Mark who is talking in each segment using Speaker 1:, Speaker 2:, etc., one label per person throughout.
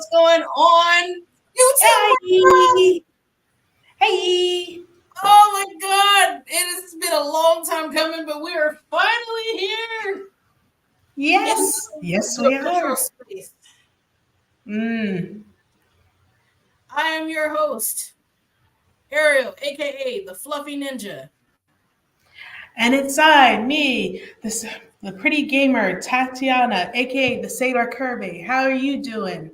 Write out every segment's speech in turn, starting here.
Speaker 1: what's going on? YouTube.
Speaker 2: Hey. Hey.
Speaker 1: Oh my God. It has been a long time coming, but we are finally here.
Speaker 2: Yes. Yes, we
Speaker 1: Official
Speaker 2: are.
Speaker 1: space.
Speaker 2: Mm.
Speaker 1: I am your host, Ariel, aka the Fluffy Ninja.
Speaker 2: And inside me, the pretty gamer Tatiana, aka the Sailor Kirby. How are you doing?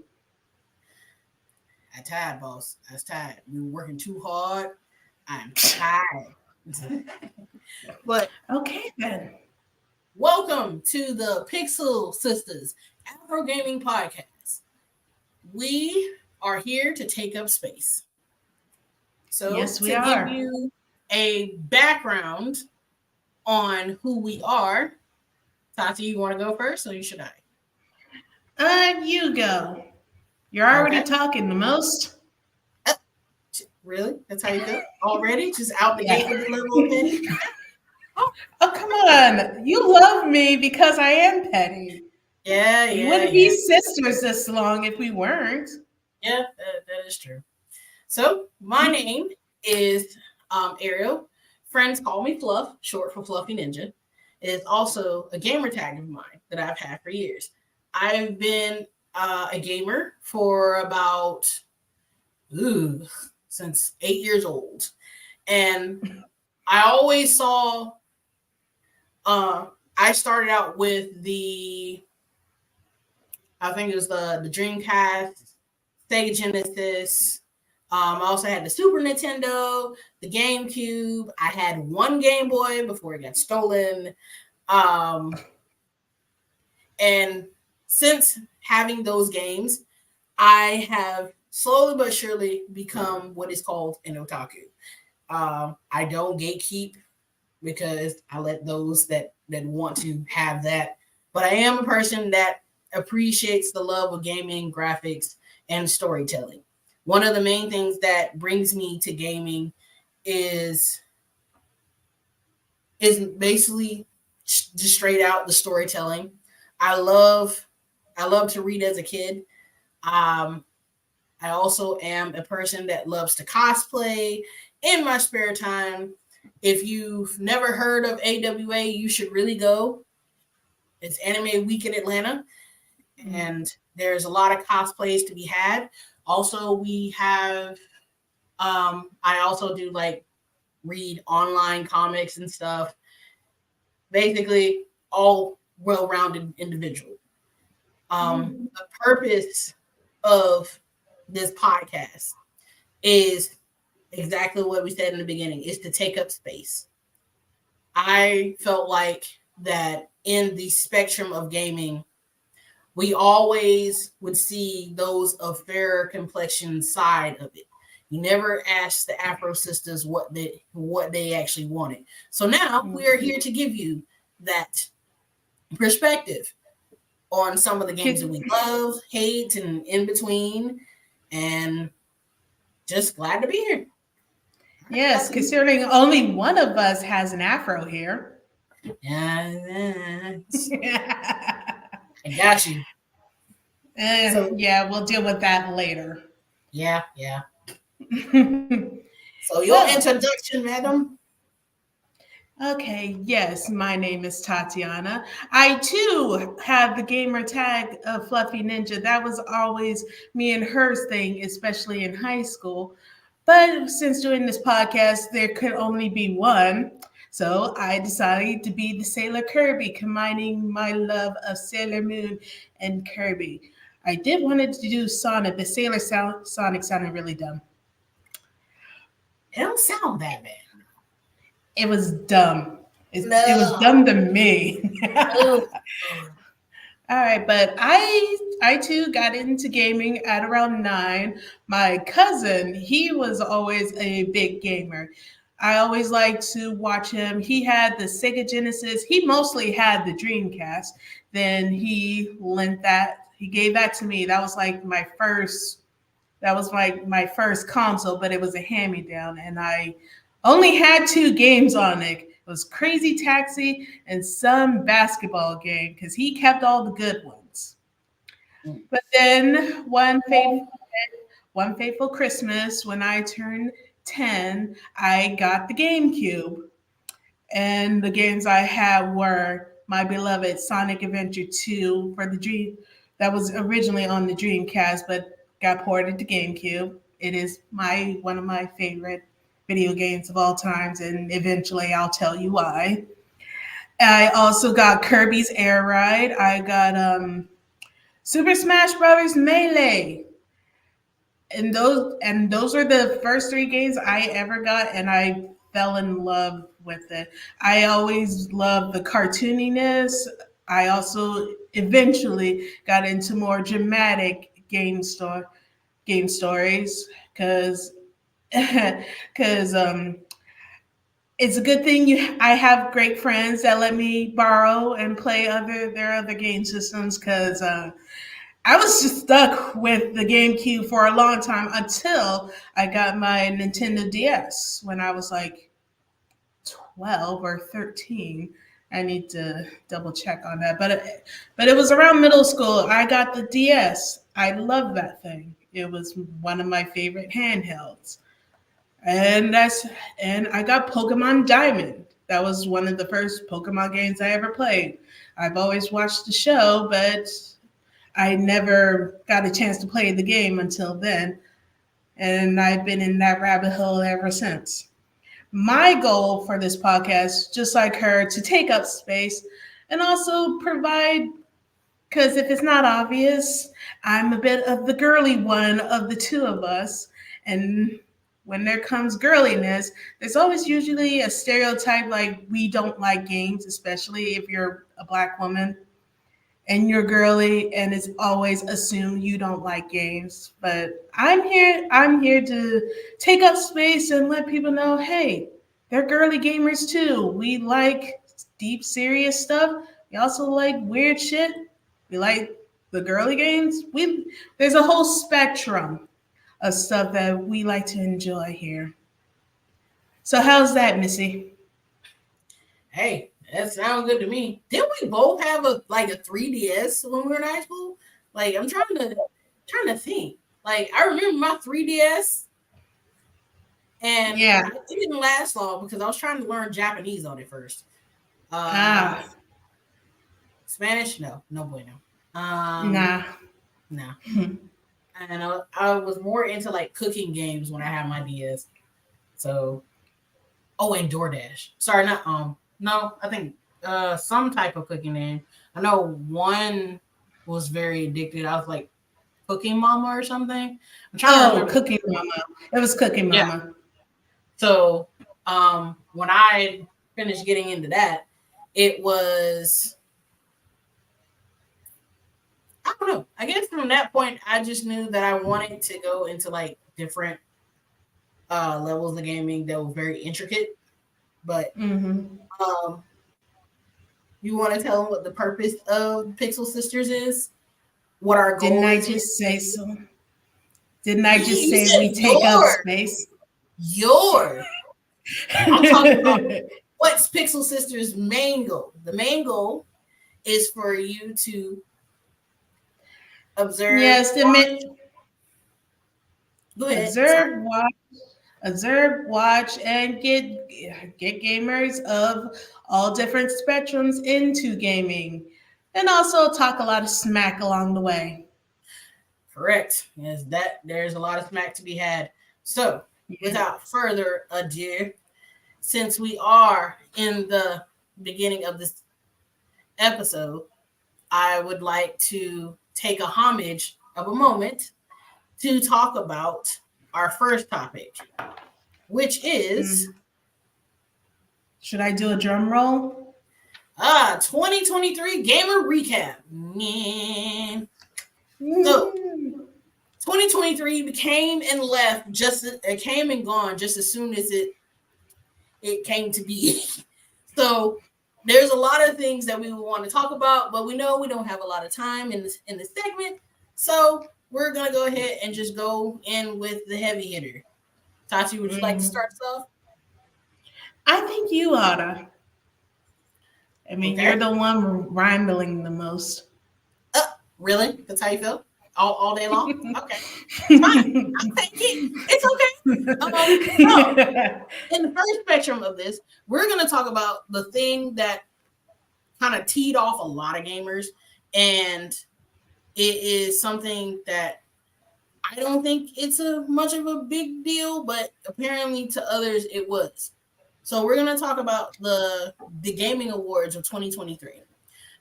Speaker 1: I'm tired, boss. I was tired. We were working too hard. I'm tired. But
Speaker 2: Okay then.
Speaker 1: welcome to the Pixel Sistas Afro Gaming Podcast. We are here to take up space. So,
Speaker 2: Yes, we
Speaker 1: to give
Speaker 2: are.
Speaker 1: you a background on who we are, Tati, you want to go first, or should I?
Speaker 2: You go. You're already
Speaker 1: Okay.
Speaker 2: talking the most.
Speaker 1: Uh, Really? That's how you feel? Already? Just out the
Speaker 2: Yeah.
Speaker 1: gate with the level of petty?
Speaker 2: Oh, come on. You love me because I am petty.
Speaker 1: Yeah,
Speaker 2: We
Speaker 1: yeah,
Speaker 2: wouldn't be
Speaker 1: yeah.
Speaker 2: sisters this long if we weren't.
Speaker 1: Yeah, that is true. So, my name is Ariel. Friends call me Fluff, short for Fluffy Ninja. It is also a gamer tag of mine that I've had for years. I've been a gamer for about since 8 years old, and I always saw. Uh, I started out with I think it was the Dreamcast, Sega Genesis. I also had the Super Nintendo, the GameCube. I had one Game Boy before it got stolen. Um, and since having those games, I have slowly but surely become what is called an otaku. I don't gatekeep because I let those that want to have that. But I am a person that appreciates the love of gaming, graphics, and storytelling. One of the main things that brings me to gaming is is basically just straight out the storytelling. I love I love to read as a kid. Um, I also am a person that loves to cosplay in my spare time. If you've never heard of AWA, you should really go. It's Anime Week in Atlanta, and there's a lot of cosplays to be had. Also, we have I also do like read online comics and stuff. Basically, all well-rounded individual. The purpose of this podcast is exactly what we said in the beginning, is to take up space. I felt like that in the spectrum of gaming, we always would see those of fairer complexion side of it. You never asked the Afro sisters what they actually wanted. So now we are here to give you that perspective on some of the games that we love, hate, and in between. And just glad to be here.
Speaker 2: Yes, considering only one of us has an afro here.
Speaker 1: I got you. So
Speaker 2: Yeah, we'll deal with that later.
Speaker 1: yeah, yeah. So your
Speaker 2: Well,
Speaker 1: introduction, madam.
Speaker 2: okay, yes, my name is Tatiana. I too have the gamer tag of Fluffy Ninja. That was always me and hers thing, especially in high school. But since doing this podcast, there could only be one. So I decided to be the Sailor Kirby, combining my love of Sailor Moon and Kirby. I did wanted to do Sonic, but Sonic sounded really dumb.
Speaker 1: It don't sound that bad.
Speaker 2: It was dumb. It was
Speaker 1: No.
Speaker 2: dumb to me.
Speaker 1: Oh.
Speaker 2: All right, but I too got into gaming at around 9. My cousin, he was always a big gamer. I always liked to watch him. He had the Sega Genesis. He mostly had the Dreamcast. Then he gave that to me. That was like my first console, but it was a hand-me-down, and I only had 2 games on it. It was Crazy Taxi and some basketball game because he kept all the good ones.
Speaker 1: Mm.
Speaker 2: But then one fateful Christmas when I turned 10, I got the GameCube. And the games I had were my beloved Sonic Adventure 2 for the Dream that was originally on the Dreamcast but got ported to GameCube. It is my one of my favorite video games of all times, and eventually I'll tell you why. I also got Kirby's Air Ride. I got Super Smash Brothers Melee. And those are the first three games I ever got, and I fell in love with it. I always loved the cartooniness. I also eventually got into more dramatic game stories because because it's a good thing I have great friends that let me borrow and play their other game systems because I was just stuck with the GameCube for a long time until I got my Nintendo DS when I was like 12 or 13. I need to double check on that. But it was around middle school. I got the DS. I love that thing. It was one of my favorite handhelds. And that's and I got Pokemon Diamond. That was one of the first Pokemon games I ever played. I've always watched the show, but I never got a chance to play the game until then, and I've been in that rabbit hole ever since. My goal for this podcast, just like her, to take up space and also provide, because if it's not obvious, I'm a bit of the girly one of the two of us. And when there comes girliness, there's always usually a stereotype like we don't like games, especially if you're a black woman and you're girly, and it's always assumed you don't like games. But I'm here to take up space and let people know, hey, they're girly gamers too. We like deep serious stuff. We also like weird shit. We like the girly games. We There's a whole spectrum of stuff that we like to enjoy here. So how's that, Missy?
Speaker 1: Hey, that sounds good to me. Didn't we both have a 3DS when we were in high school? Like I'm trying to think. Like I remember my 3DS, and
Speaker 2: Yeah.
Speaker 1: it didn't last long because I was trying to learn Japanese on it first.
Speaker 2: Ah,
Speaker 1: Spanish, no, no bueno. Um,
Speaker 2: nah.
Speaker 1: no. And I was more into like cooking games when I had my DS. So, oh, and DoorDash. Sorry, not no, I think some type of cooking name. I know one was very addicted. I was like Cooking Mama or something. I'm trying to
Speaker 2: Oh,
Speaker 1: remember.
Speaker 2: Cooking Mama. It was Cooking
Speaker 1: Yeah.
Speaker 2: Mama.
Speaker 1: So, when I finished getting into that, it was I don't know. I guess from that point, I just knew that I wanted to go into like different levels of gaming that were very intricate. But
Speaker 2: Mm-hmm.
Speaker 1: um, you want to tell them what the purpose of Pixel Sisters is? What our
Speaker 2: Didn't
Speaker 1: goal
Speaker 2: I
Speaker 1: is here?
Speaker 2: just say so? Didn't I just
Speaker 1: You
Speaker 2: say
Speaker 1: said
Speaker 2: we take up
Speaker 1: your,
Speaker 2: space?
Speaker 1: your. I'm talking about what's Pixel Sisters' main goal. The main goal is for you to observe,
Speaker 2: Yes,
Speaker 1: watch. Go ahead. Sorry.
Speaker 2: observe, watch, and get gamers of all different spectrums into gaming, and also talk a lot of smack along the way.
Speaker 1: Correct. Yes, that there's a lot of smack to be had. So,
Speaker 2: Yeah.
Speaker 1: without further ado, since we are in the beginning of this episode, I would like to take a homage of a moment to talk about our first topic, which is
Speaker 2: Mm. Should I do a drum roll?
Speaker 1: 2023 gamer recap. So
Speaker 2: Mm.
Speaker 1: 2023 came and left it came and gone just as soon as it came to be. So there's a lot of things that we want to talk about, but we know we don't have a lot of time in this segment. So we're gonna go ahead and just go in with the heavy hitter. Tati, would you like to
Speaker 2: Mm.
Speaker 1: start us off?
Speaker 2: I think you oughta. I mean, you're
Speaker 1: Okay.
Speaker 2: the one rambling the most.
Speaker 1: Really? That's how you feel? All day long? Okay. Fine. I'll take it. It's okay. So in the first spectrum of this, we're gonna talk about the thing that kind of teed off a lot of gamers, and it is something that I don't think it's a much of a big deal, but apparently to others it was. So we're gonna talk about the gaming awards of 2023.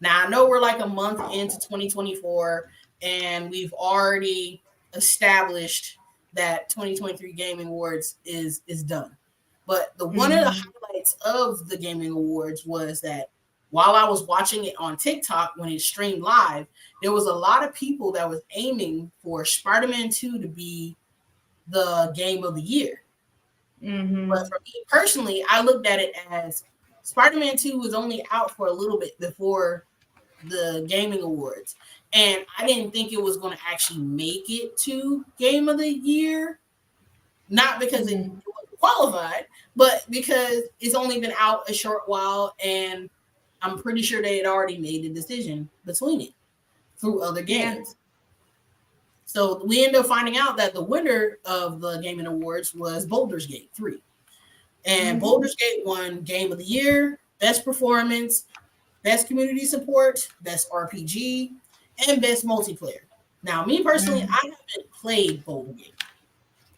Speaker 1: Now I know we're like a month into 2024, and we've already established that 2023 Gaming Awards is done. But the one of the
Speaker 2: Mhm.
Speaker 1: highlights of the Gaming Awards was that while I was watching it on TikTok when it streamed live, there was a lot of people that was aiming for Spider-Man 2 to be the game of the year. But
Speaker 2: Mhm.
Speaker 1: for me personally, I looked at it as Spider-Man 2 was only out for a little bit before the gaming awards. And I didn't think it was going to actually make it to game of the year. Not because it
Speaker 2: Mhm.
Speaker 1: wasn't qualified, but because it's only been out a short while, and I'm pretty sure they had already made a decision between it through other
Speaker 2: Yeah.
Speaker 1: games. So we ended up finding out that the winner of the gaming awards was Boulder's Gate 3. And
Speaker 2: Mhm.
Speaker 1: Boulder's Gate won Game of the Year, Best Performance, Best Community Support, Best RPG, and Best Multiplayer. Now, me personally,
Speaker 2: Mhm.
Speaker 1: I haven't played Boulder Gate.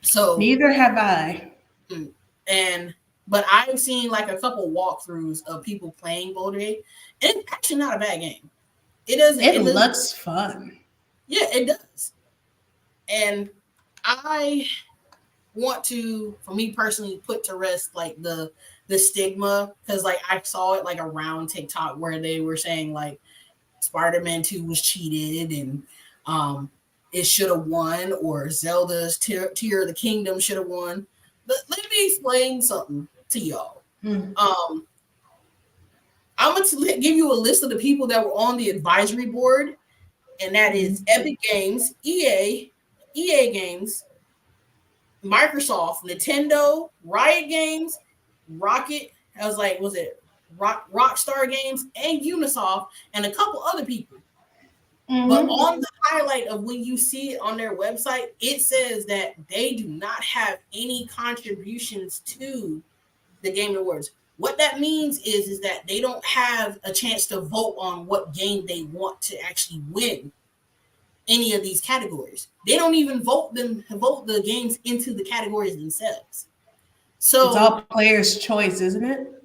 Speaker 1: So,
Speaker 2: Neither have I.
Speaker 1: mm, and but I've seen like a couple walkthroughs of people playing Boulder Gate, and it's actually not a bad game. It doesn't.
Speaker 2: It
Speaker 1: It doesn't.
Speaker 2: looks fun.
Speaker 1: Yeah, it does. And I want to, for me personally, put to rest like the stigma, because like I saw it like around TikTok where they were saying like Spider-Man 2 was cheated, and um it should have won, or Zelda's Tear of the Kingdom should have won. But let me explain something to y'all.
Speaker 2: Mm.
Speaker 1: Um I'm going to give you a list of the people that were on the advisory board, and that is
Speaker 2: Mm.
Speaker 1: Epic Games, EA Games, Microsoft, Nintendo, Riot Games, Rocket. I was like, was it Rockstar Games and Unisoft and a couple other people. But
Speaker 2: Mhm.
Speaker 1: on the highlight of when you see it on their website, it says that they do not have any contributions to the Game Awards. What that means is that they don't have a chance to vote on what game they want to actually win any of these categories. They don't even vote the games into the categories themselves.
Speaker 2: It's
Speaker 1: So
Speaker 2: all player's choice, isn't it?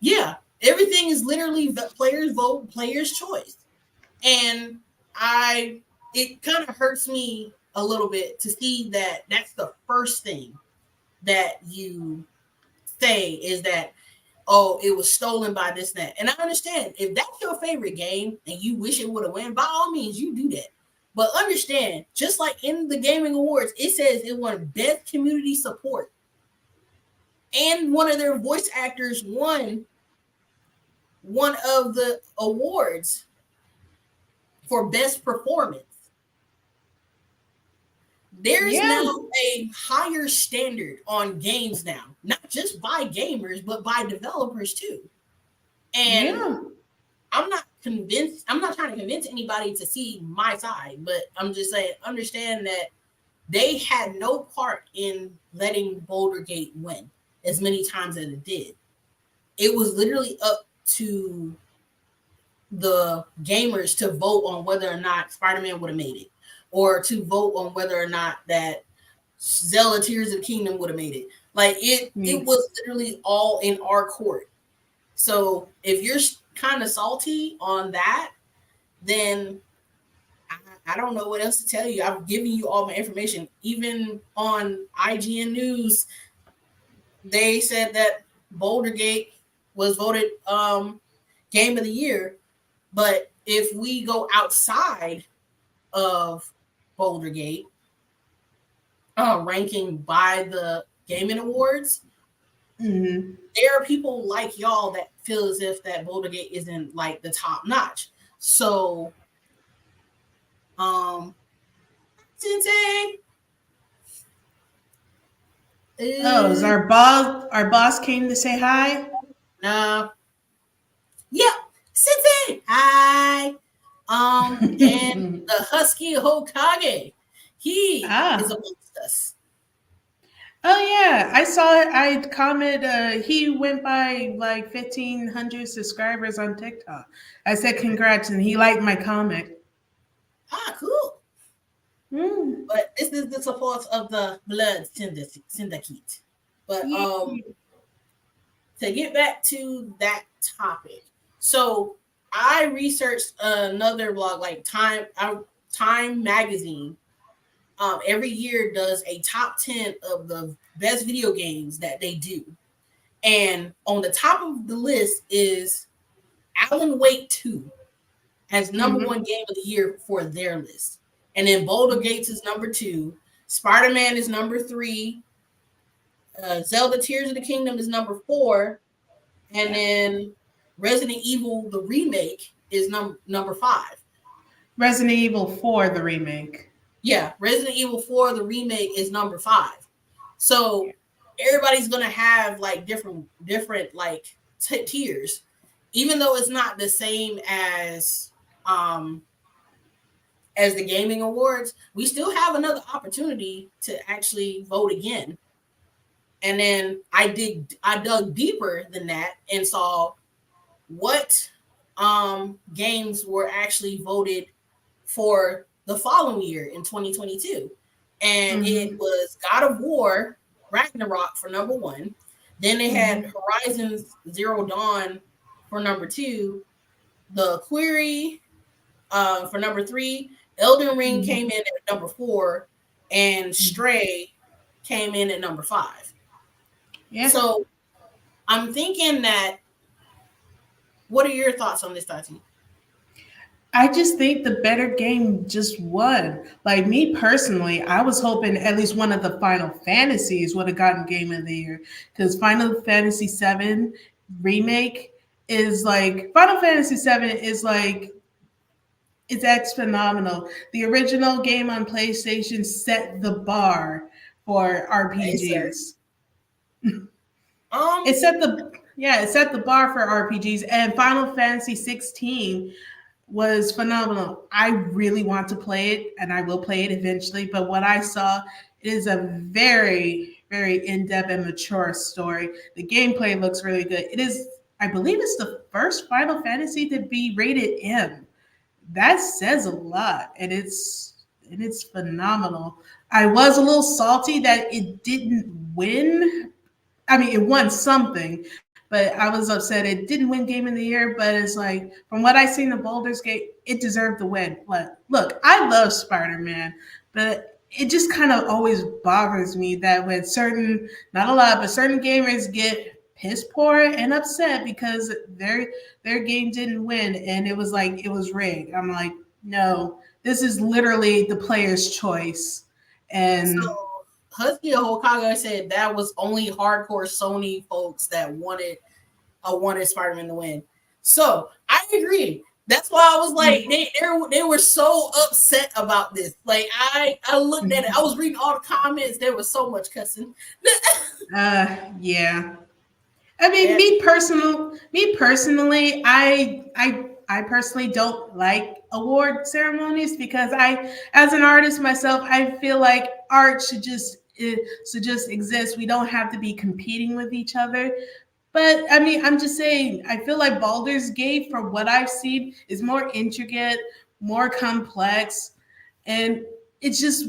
Speaker 1: yeah, everything is literally the players vote, players choice. And I it kind of hurts me a little bit to see that that's the first thing that you say is that, oh, it was stolen by this and that. And I understand if that's your favorite game and you wish it would have won, by all means you do that. But understand, just like in the gaming awards, it says it won best community support, and one of their voice actors won one of the awards for best performance. There's
Speaker 2: Yeah.
Speaker 1: now a higher standard on games now, not just by gamers, but by developers too. And
Speaker 2: Yeah.
Speaker 1: I'm not convinced, I'm not trying to convince anybody to see my side, but I'm just saying, understand that they had no part in letting Boulder Gate win as many times as it did. It was literally up to the gamers to vote on whether or not Spider-Man would have made it, or to vote on whether or not that Zelda Tears of the Kingdom would have made it. Like it
Speaker 2: Mm.
Speaker 1: was literally all in our court. So if you're kind of salty on that, then I don't know what else to tell you. I've given you all my information. Even on IGN News, they said that Boulder Gate was voted game of the year. But if we go outside of Boulder Gate, ranking by the gaming awards,
Speaker 2: Mhm.
Speaker 1: there are people like y'all that feel as if that Boulder Gate isn't like the top notch. So, um, Sensei,
Speaker 2: Oh, is
Speaker 1: uh,
Speaker 2: our boss came to say hi?
Speaker 1: nah, yep, Sensei, hi. And the Husky Hokage, he is
Speaker 2: Ah.
Speaker 1: amongst us.
Speaker 2: Oh yeah, I saw it. I commented. He went by like 1,500 subscribers on TikTok. I said congrats, and he liked my comment.
Speaker 1: Ah, cool.
Speaker 2: Mm.
Speaker 1: But this is the support of the Blood Syndicate. But
Speaker 2: Yeah.
Speaker 1: to get back to that topic, so I researched another blog like Time Magazine. Every year does a top 10 of the best video games that they do, and on the top of the list is Alan Wake 2 as number
Speaker 2: Mm-hmm.
Speaker 1: one game of the year for their list. And then Boulder Gates is number two. Spider Man is number three. Zelda Tears of the Kingdom is number four. And
Speaker 2: Yeah.
Speaker 1: then Resident Evil, the remake, is number five.
Speaker 2: Resident Evil 4, the remake.
Speaker 1: Yeah, Resident Evil 4, the remake, is number five.
Speaker 2: Yeah.
Speaker 1: So everybody's gonna have like different like tiers, even though it's not the same um as the gaming awards. We still have another opportunity to actually vote again. And then I dug deeper than that and saw what games were actually voted for the following year in 2022. And it
Speaker 2: Mm-hmm.
Speaker 1: was God of War Ragnarok for number one. Then they had
Speaker 2: Mm-hmm.
Speaker 1: Horizon Zero Dawn for number two. The Query for number three. Elden Ring
Speaker 2: Mm-hmm.
Speaker 1: came in at number four, and Stray came in at number five.
Speaker 2: Yeah.
Speaker 1: So I'm thinking that. What are your thoughts on this, Tati?
Speaker 2: I just think the better game just won. Like me personally, I was hoping at least one of the Final Fantasies would have gotten Game of the Year because Final Fantasy VII remake is like Final Fantasy VII is like it's phenomenal. The original game on PlayStation set the bar for
Speaker 1: Hey, sir.
Speaker 2: RPGs.
Speaker 1: Um,
Speaker 2: It set the yeah, it set the bar for RPGs, and Final Fantasy 16 was phenomenal. I really want to play it and I will play it eventually, but what I saw is a very in-depth and mature story. The gameplay looks really good. It is I believe it's the first Final Fantasy to be rated M. That says a lot and it's phenomenal. I was a little salty that it didn't win. I mean, it won something, but I was upset it didn't win Game of the Year. But it's like, from what I seen of Baldur's Gate, it deserved the win. But look, I love Spider Man, but it just kind of always bothers me that when certain, not a lot, but certain gamers get piss poor and upset because their game didn't win and it was like it was rigged. I'm like, no, this is literally the player's choice.
Speaker 1: so
Speaker 2: And
Speaker 1: Husky Hokage said that was only hardcore Sony folks that wanted Spider-Man to win. So I agree. That's why I was like, they were so upset about this. Like I looked at it. I was reading all the comments. There was so much cussing.
Speaker 2: yeah. I mean,
Speaker 1: And
Speaker 2: me personally, I personally don't like award ceremonies because as an artist myself, I feel like art should just exist. We don't have to be competing with each other. But I mean, I'm just saying, I feel like Baldur's Gate, from what I've seen, is more intricate, more complex, and it's just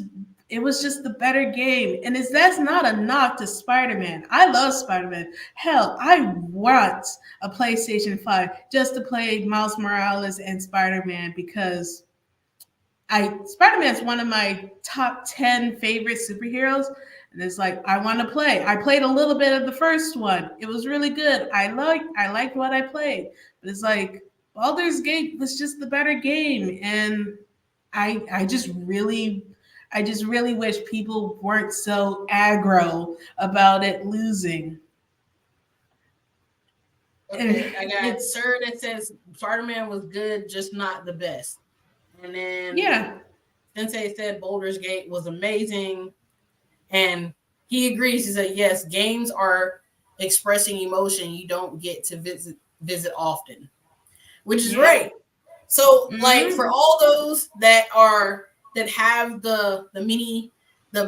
Speaker 2: it was just the better game. And it's that's not a knock to Spider-Man. I love Spider-Man. Hell, I want a PlayStation 5 just to play Miles Morales and Spider-Man because I Spider-Man is one of my top 10 favorite superheroes. And it's like I want to play. I played a little bit of the first one. It was really good. I liked what I played. But it's like Baldur's Gate was just the better game. And I just really wish people weren't so aggro about it losing. And
Speaker 1: okay, I got
Speaker 2: it's
Speaker 1: Sir that says Spider-Man was good, just not the best. And then
Speaker 2: yeah.
Speaker 1: Sensei said Boulder's Gate was amazing. And he agrees. He said, yes, games are expressing emotion you don't get to visit often. Which is
Speaker 2: Yeah.
Speaker 1: right. So like for
Speaker 2: Mm-hmm.
Speaker 1: all those that have the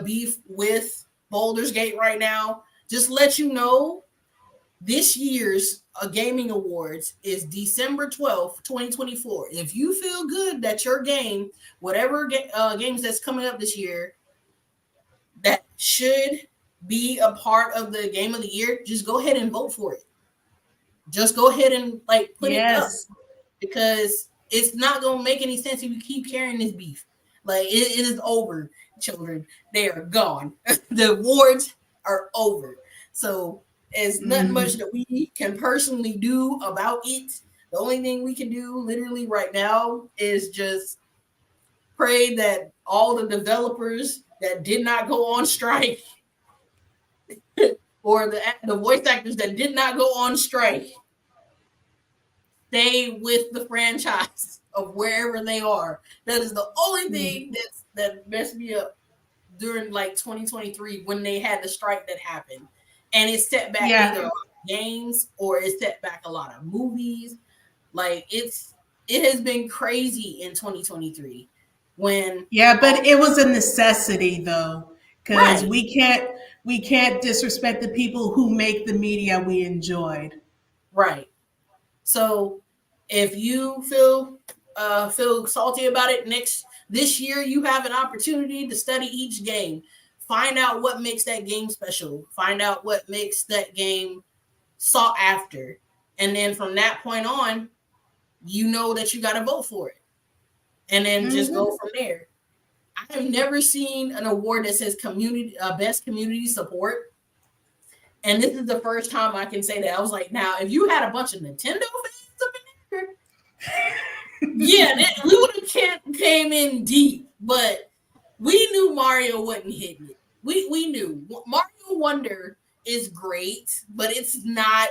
Speaker 1: beef with Baldur's Gate right now, just let you know this year's gaming awards is December 12th, 2024. If you feel good that your game, whatever games that's coming up this year, that should be a part of the game of the year, just go ahead and vote for it. Just go ahead and like put it up,
Speaker 2: Yes.
Speaker 1: because it's not gonna make any sense if you keep carrying this beef. Like it is over, children. They are gone. The awards are over. So it's nothing much
Speaker 2: Mm-hmm.
Speaker 1: that we can personally do about it. The only thing we can do literally right now is just pray that all the developers that did not go on strike, or the voice actors that did not go on strike, stay with the franchise of wherever they are. That is the only thing that messed me up during like 2023 when they had the strike that happened, and it set back either a
Speaker 2: Yeah.
Speaker 1: lot of games or it set back a lot of movies. Like it has been crazy in 2023 when
Speaker 2: Yeah, but it was a necessity though, because
Speaker 1: right.
Speaker 2: we can't disrespect the people who make the media we enjoyed.
Speaker 1: Right. So if you feel salty about it, next this year you have an opportunity to study each game. Find out what makes that game special. Find out what makes that game sought after. And then from that point on, you know that you got to vote for it. And then just go
Speaker 2: Mm-hmm.
Speaker 1: from there. I have never seen an award that says community best community support. And this is the first time I can say that. I was like, now if you had a bunch of Nintendo fans up in there, yeah, we would have came in deep, but we knew Mario wasn't hitting it. We knew Mario Wonder is great, but it's not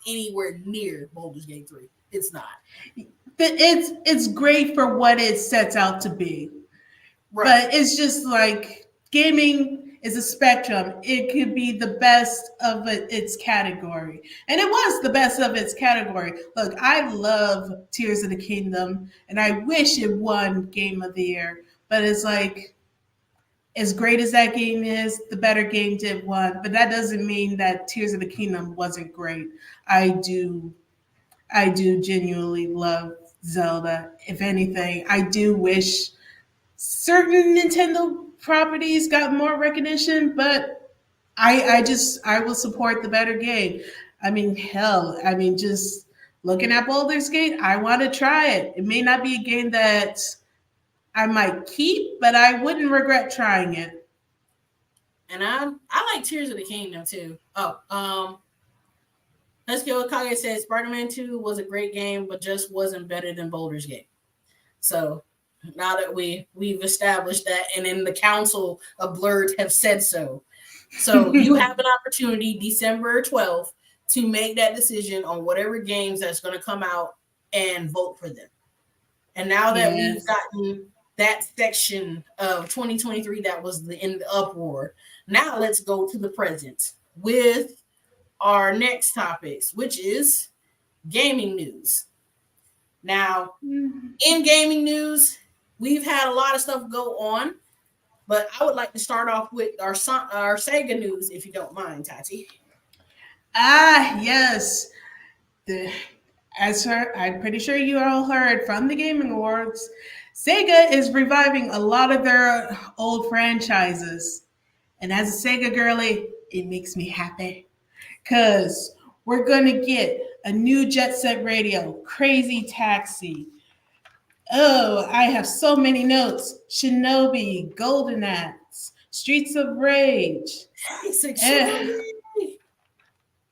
Speaker 1: anywhere near Baldur's Gate 3. It's not.
Speaker 2: But it's great for what it sets out to be.
Speaker 1: Right.
Speaker 2: But it's just like gaming is a spectrum. It could be the best of its category, and it was the best of its category. Look, I love Tears of the Kingdom, and I wish it won Game of the Year. But it's like, as great as that game is, the better game did won. But that doesn't mean that Tears of the Kingdom wasn't great. I do I do genuinely love Zelda. If anything, I do wish certain Nintendo properties got more recognition, but I will support the better game. I mean, hell, I mean, just looking at Baldur's Gate, I want to try it. It may not be a game that I might keep, but I wouldn't regret trying it.
Speaker 1: And I like Tears of the Kingdom too. Oh, Let's Go Kage said Spider-Man 2 was a great game, but just wasn't better than Baldur's Gate. So now that we've established that, and then the Council of Blurred have said so. So you have an opportunity December 12th to make that decision on whatever games that's going to come out and vote for them. And now that we've
Speaker 2: Yes.
Speaker 1: gotten that section of 2023 that was in the uproar, now let's go to the present with our next topics, which is gaming news. Now, in gaming news, we've had a lot of stuff go on, but I would like to start off with our Sega news, if you don't mind, Tati.
Speaker 2: Ah, yes. The, I'm pretty sure you all heard from the Gaming Awards, Sega is reviving a lot of their old franchises. And as a Sega girly, it makes me happy. Because we're going to get a new Jet Set Radio, Crazy Taxi. Oh, I have so many notes. Shinobi, Golden Axe, Streets of Rage.
Speaker 1: Basic
Speaker 2: Eh,
Speaker 1: chivalry.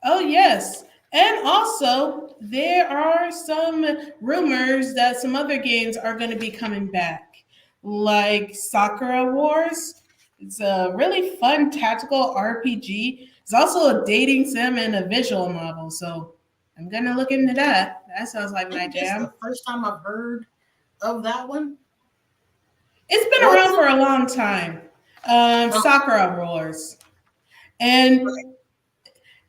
Speaker 2: oh, yes. And also, there are some rumors that some other games are going to be coming back, like Sakura Wars. It's a really fun tactical RPG. It's also a dating sim and a visual novel, so I'm going to look into that. That sounds like
Speaker 1: I
Speaker 2: my
Speaker 1: think this is the
Speaker 2: jam.
Speaker 1: first time I've heard of that one.
Speaker 2: It's been
Speaker 1: What
Speaker 2: around
Speaker 1: was
Speaker 2: for a long time.
Speaker 1: it?
Speaker 2: Sakura Wars. And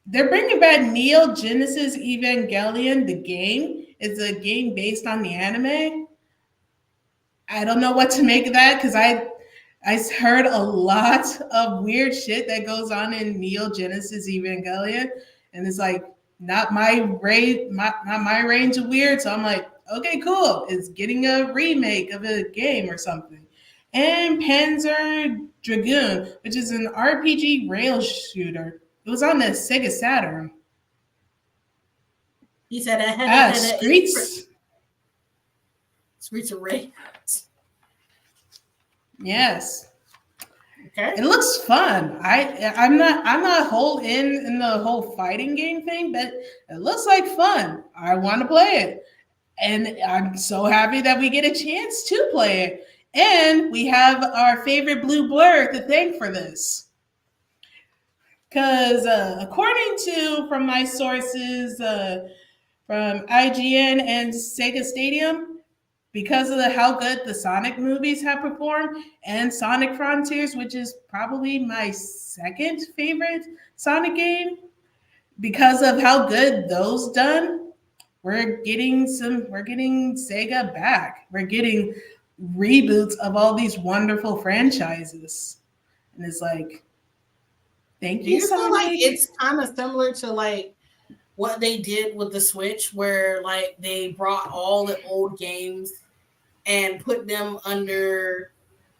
Speaker 2: they're bringing back Neo Genesis Evangelion, the game. is a game based on the anime. I don't know what to make of that because I heard a lot of weird shit that goes on in Neo Genesis Evangelion, and it's like not my range of weird. So I'm like, okay, cool. It's getting a remake of a game or something. And Panzer Dragoon, which is an RPG rail shooter. It was on the Sega Saturn.
Speaker 1: He said, I had
Speaker 2: Ah,
Speaker 1: had a
Speaker 2: Streets.
Speaker 1: Streets of Rage.
Speaker 2: Yes.
Speaker 1: Okay.
Speaker 2: It looks fun. I'm not whole in the whole fighting game thing, but it looks like fun. I want to play it. And I'm so happy that we get a chance to play it. And we have our favorite blue blur to thank for this. Because according to from my sources from IGN and Sega Stadium, because of how good the Sonic movies have performed and Sonic Frontiers, which is probably my second favorite Sonic game, because of how good those done, we're getting Sega back. We're getting reboots of all these wonderful franchises. And it's like, thank
Speaker 1: Do
Speaker 2: you,
Speaker 1: you feel like
Speaker 2: Sonic.
Speaker 1: it's kind of similar to like what they did with the Switch, where like they brought all the old games and put them under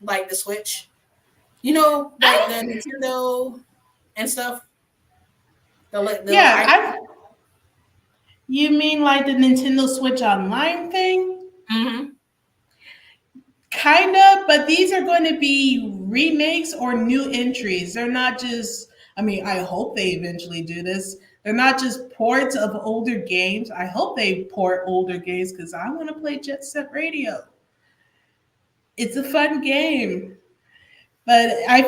Speaker 1: like the Switch? You know, like the
Speaker 2: I
Speaker 1: Nintendo and stuff. The
Speaker 2: yeah,
Speaker 1: live.
Speaker 2: I you mean like the Nintendo Switch Online thing?
Speaker 1: Mm-hmm.
Speaker 2: Kind of, but these are going to be remakes or new entries. They're not just, I mean, I hope they eventually do this. They're not just ports of older games. I hope they port older games because I want to play Jet Set Radio. It's a fun game. But I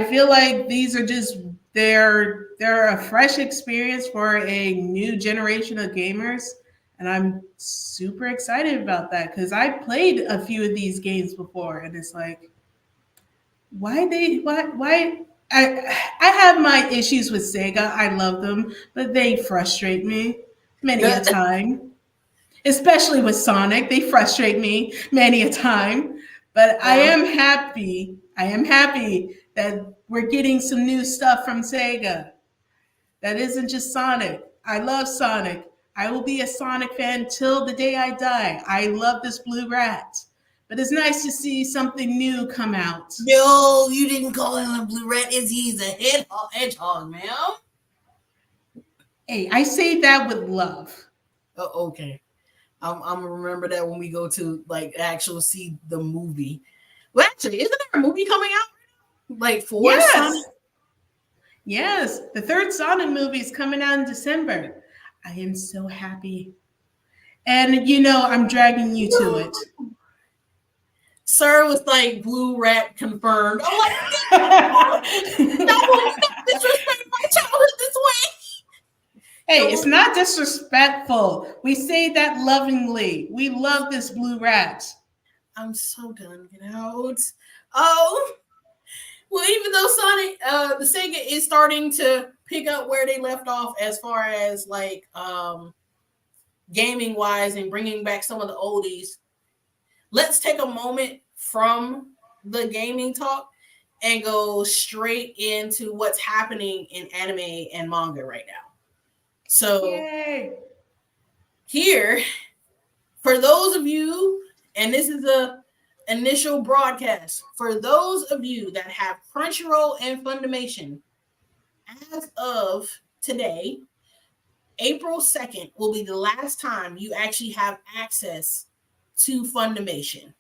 Speaker 2: feel like these are just they're a fresh experience for a new generation of gamers, and I'm super excited about that because I played a few of these games before, and it's like why I have my issues with Sega. I love them, but they frustrate me many a time, especially with Sonic. They frustrate me many a time. But
Speaker 1: Well,
Speaker 2: I am happy that we're getting some new stuff from Sega. That isn't just Sonic. I love Sonic. I will be a Sonic fan till the day I die. I love this blue rat. But it's nice to see something new come out.
Speaker 1: no, you didn't call him a blue rat. Is he's a hedgehog, ma'am?
Speaker 2: Hey, I say that with love.
Speaker 1: Oh, okay. I'm gonna remember that when we go to like actual see the movie. Well, actually, isn't there a movie coming out like for Sonic?
Speaker 2: Yes, yes. The third Sonic movie is coming out in December. I am so happy. And you know, I'm dragging you to
Speaker 1: No.
Speaker 2: it.
Speaker 1: Sir was like blue rat confirmed. I'm like, don't
Speaker 2: Hey,
Speaker 1: disrespect my childhood this way.
Speaker 2: it's
Speaker 1: Don't.
Speaker 2: not disrespectful. We say that lovingly. We love this blue rat.
Speaker 1: I'm so done. Get out. Oh, well, even though Sonic, the Sega is starting to pick up where they left off as far as like gaming wise and bringing back some of the oldies. Let's take a moment from the gaming talk and go straight into what's happening in anime and manga right now. So
Speaker 2: Yay.
Speaker 1: here, for those of you, and this is a initial broadcast, for those of you that have Crunchyroll and Funimation, as of today, April 2nd will be the last time you actually have access to Funimation.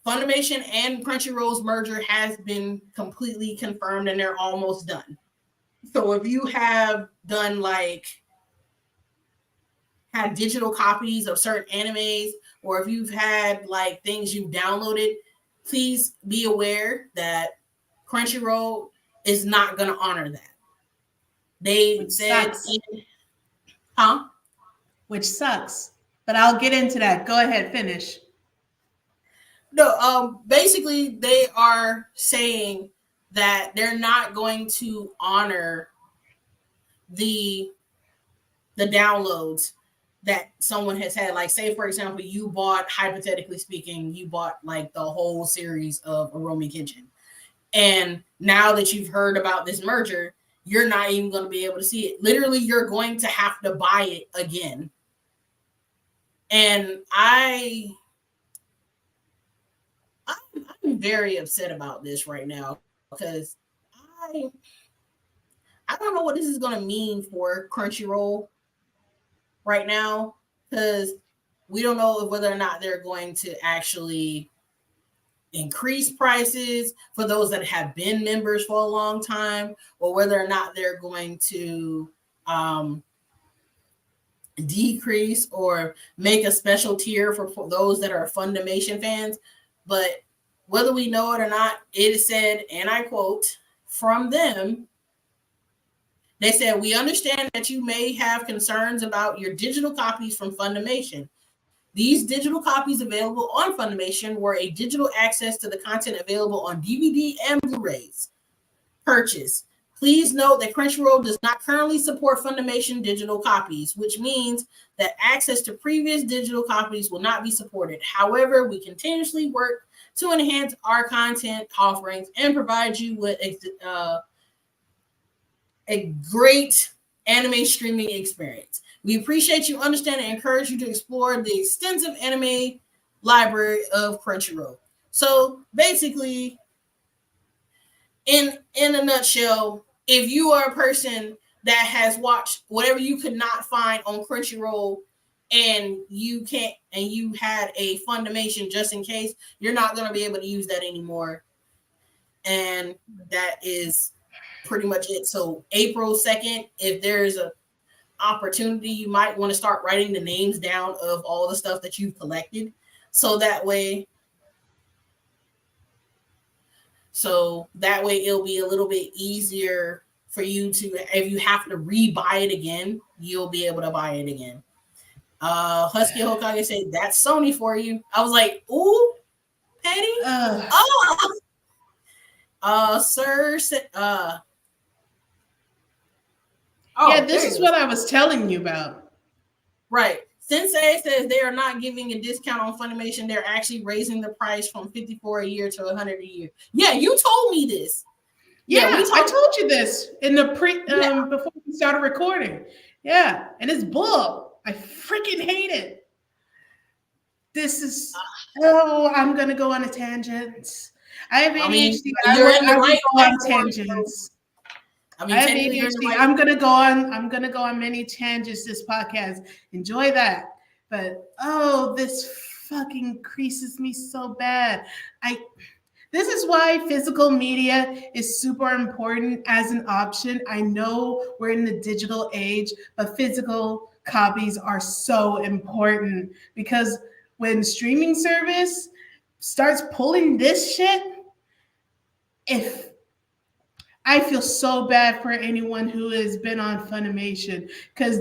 Speaker 1: Funimation and Crunchyroll's merger has been completely confirmed and they're almost done. So if you have done like had digital copies of certain animes, or if you've had like things you've downloaded, please be aware that Crunchyroll is not going to honor that. They
Speaker 2: Which
Speaker 1: said,
Speaker 2: sucks.
Speaker 1: huh?
Speaker 2: Which sucks. But I'll get into that. Go ahead, finish.
Speaker 1: No, basically they are saying that they're not going to honor the the downloads that someone has had. Like, say for example, you bought, hypothetically speaking, you bought like the whole series of Aromi Kitchen, and now that you've heard about this merger, you're not even going to be able to see it. Literally, you're going to have to buy it again. And I'm very upset about this right now because I I don't know what this is going to mean for Crunchyroll right now, because we don't know whether or not they're going to actually increase prices for those that have been members for a long time, or whether or not they're going to decrease or make a special tier for those that are Funimation fans. But whether we know it or not, it is said, and I quote from them, they said, "We understand that you may have concerns about your digital copies from Funimation. These digital copies available on Funimation were a digital access to the content available on DVD and Blu-rays purchase. Please note that Crunchyroll does not currently support Funimation digital copies, which means that access to previous digital copies will not be supported. However, we continuously work to enhance our content offerings and provide you with a great anime streaming experience. We appreciate you, understand, and encourage you to explore the extensive anime library of Crunchyroll." So basically, in a nutshell, if you are a person that has watched whatever you could not find on Crunchyroll, and you had a Funimation just in case, you're not going to be able to use that anymore. And that is pretty much it. So April 2nd, if there's a opportunity, you might want to start writing the names down of all the stuff that you've collected, so that way it'll be a little bit easier for you to, if you have to re-buy it again, you'll be able to buy it again. Husky Hokage said, "That's Sony for you." I was like, "Ooh, petty." Sir said,
Speaker 2: yeah, this is what I was telling you about.
Speaker 1: Right. Sensei says they are not giving a discount on Funimation. They're actually raising the price from 54 a year to 100 a year. Yeah, you told me this.
Speaker 2: Yeah, I told you this in the before we started recording. Yeah, and it's bull. I freaking hate it. This is I'm gonna go on a tangent. I have ADHD. I will go on tangents. I have ADHD. I'm gonna go on many tangents this podcast. Enjoy that. But this fucking creases me so bad. This is why physical media is super important as an option. I know we're in the digital age, but physical copies are so important, because when streaming service starts pulling this shit, I feel so bad for anyone who has been on Funimation, because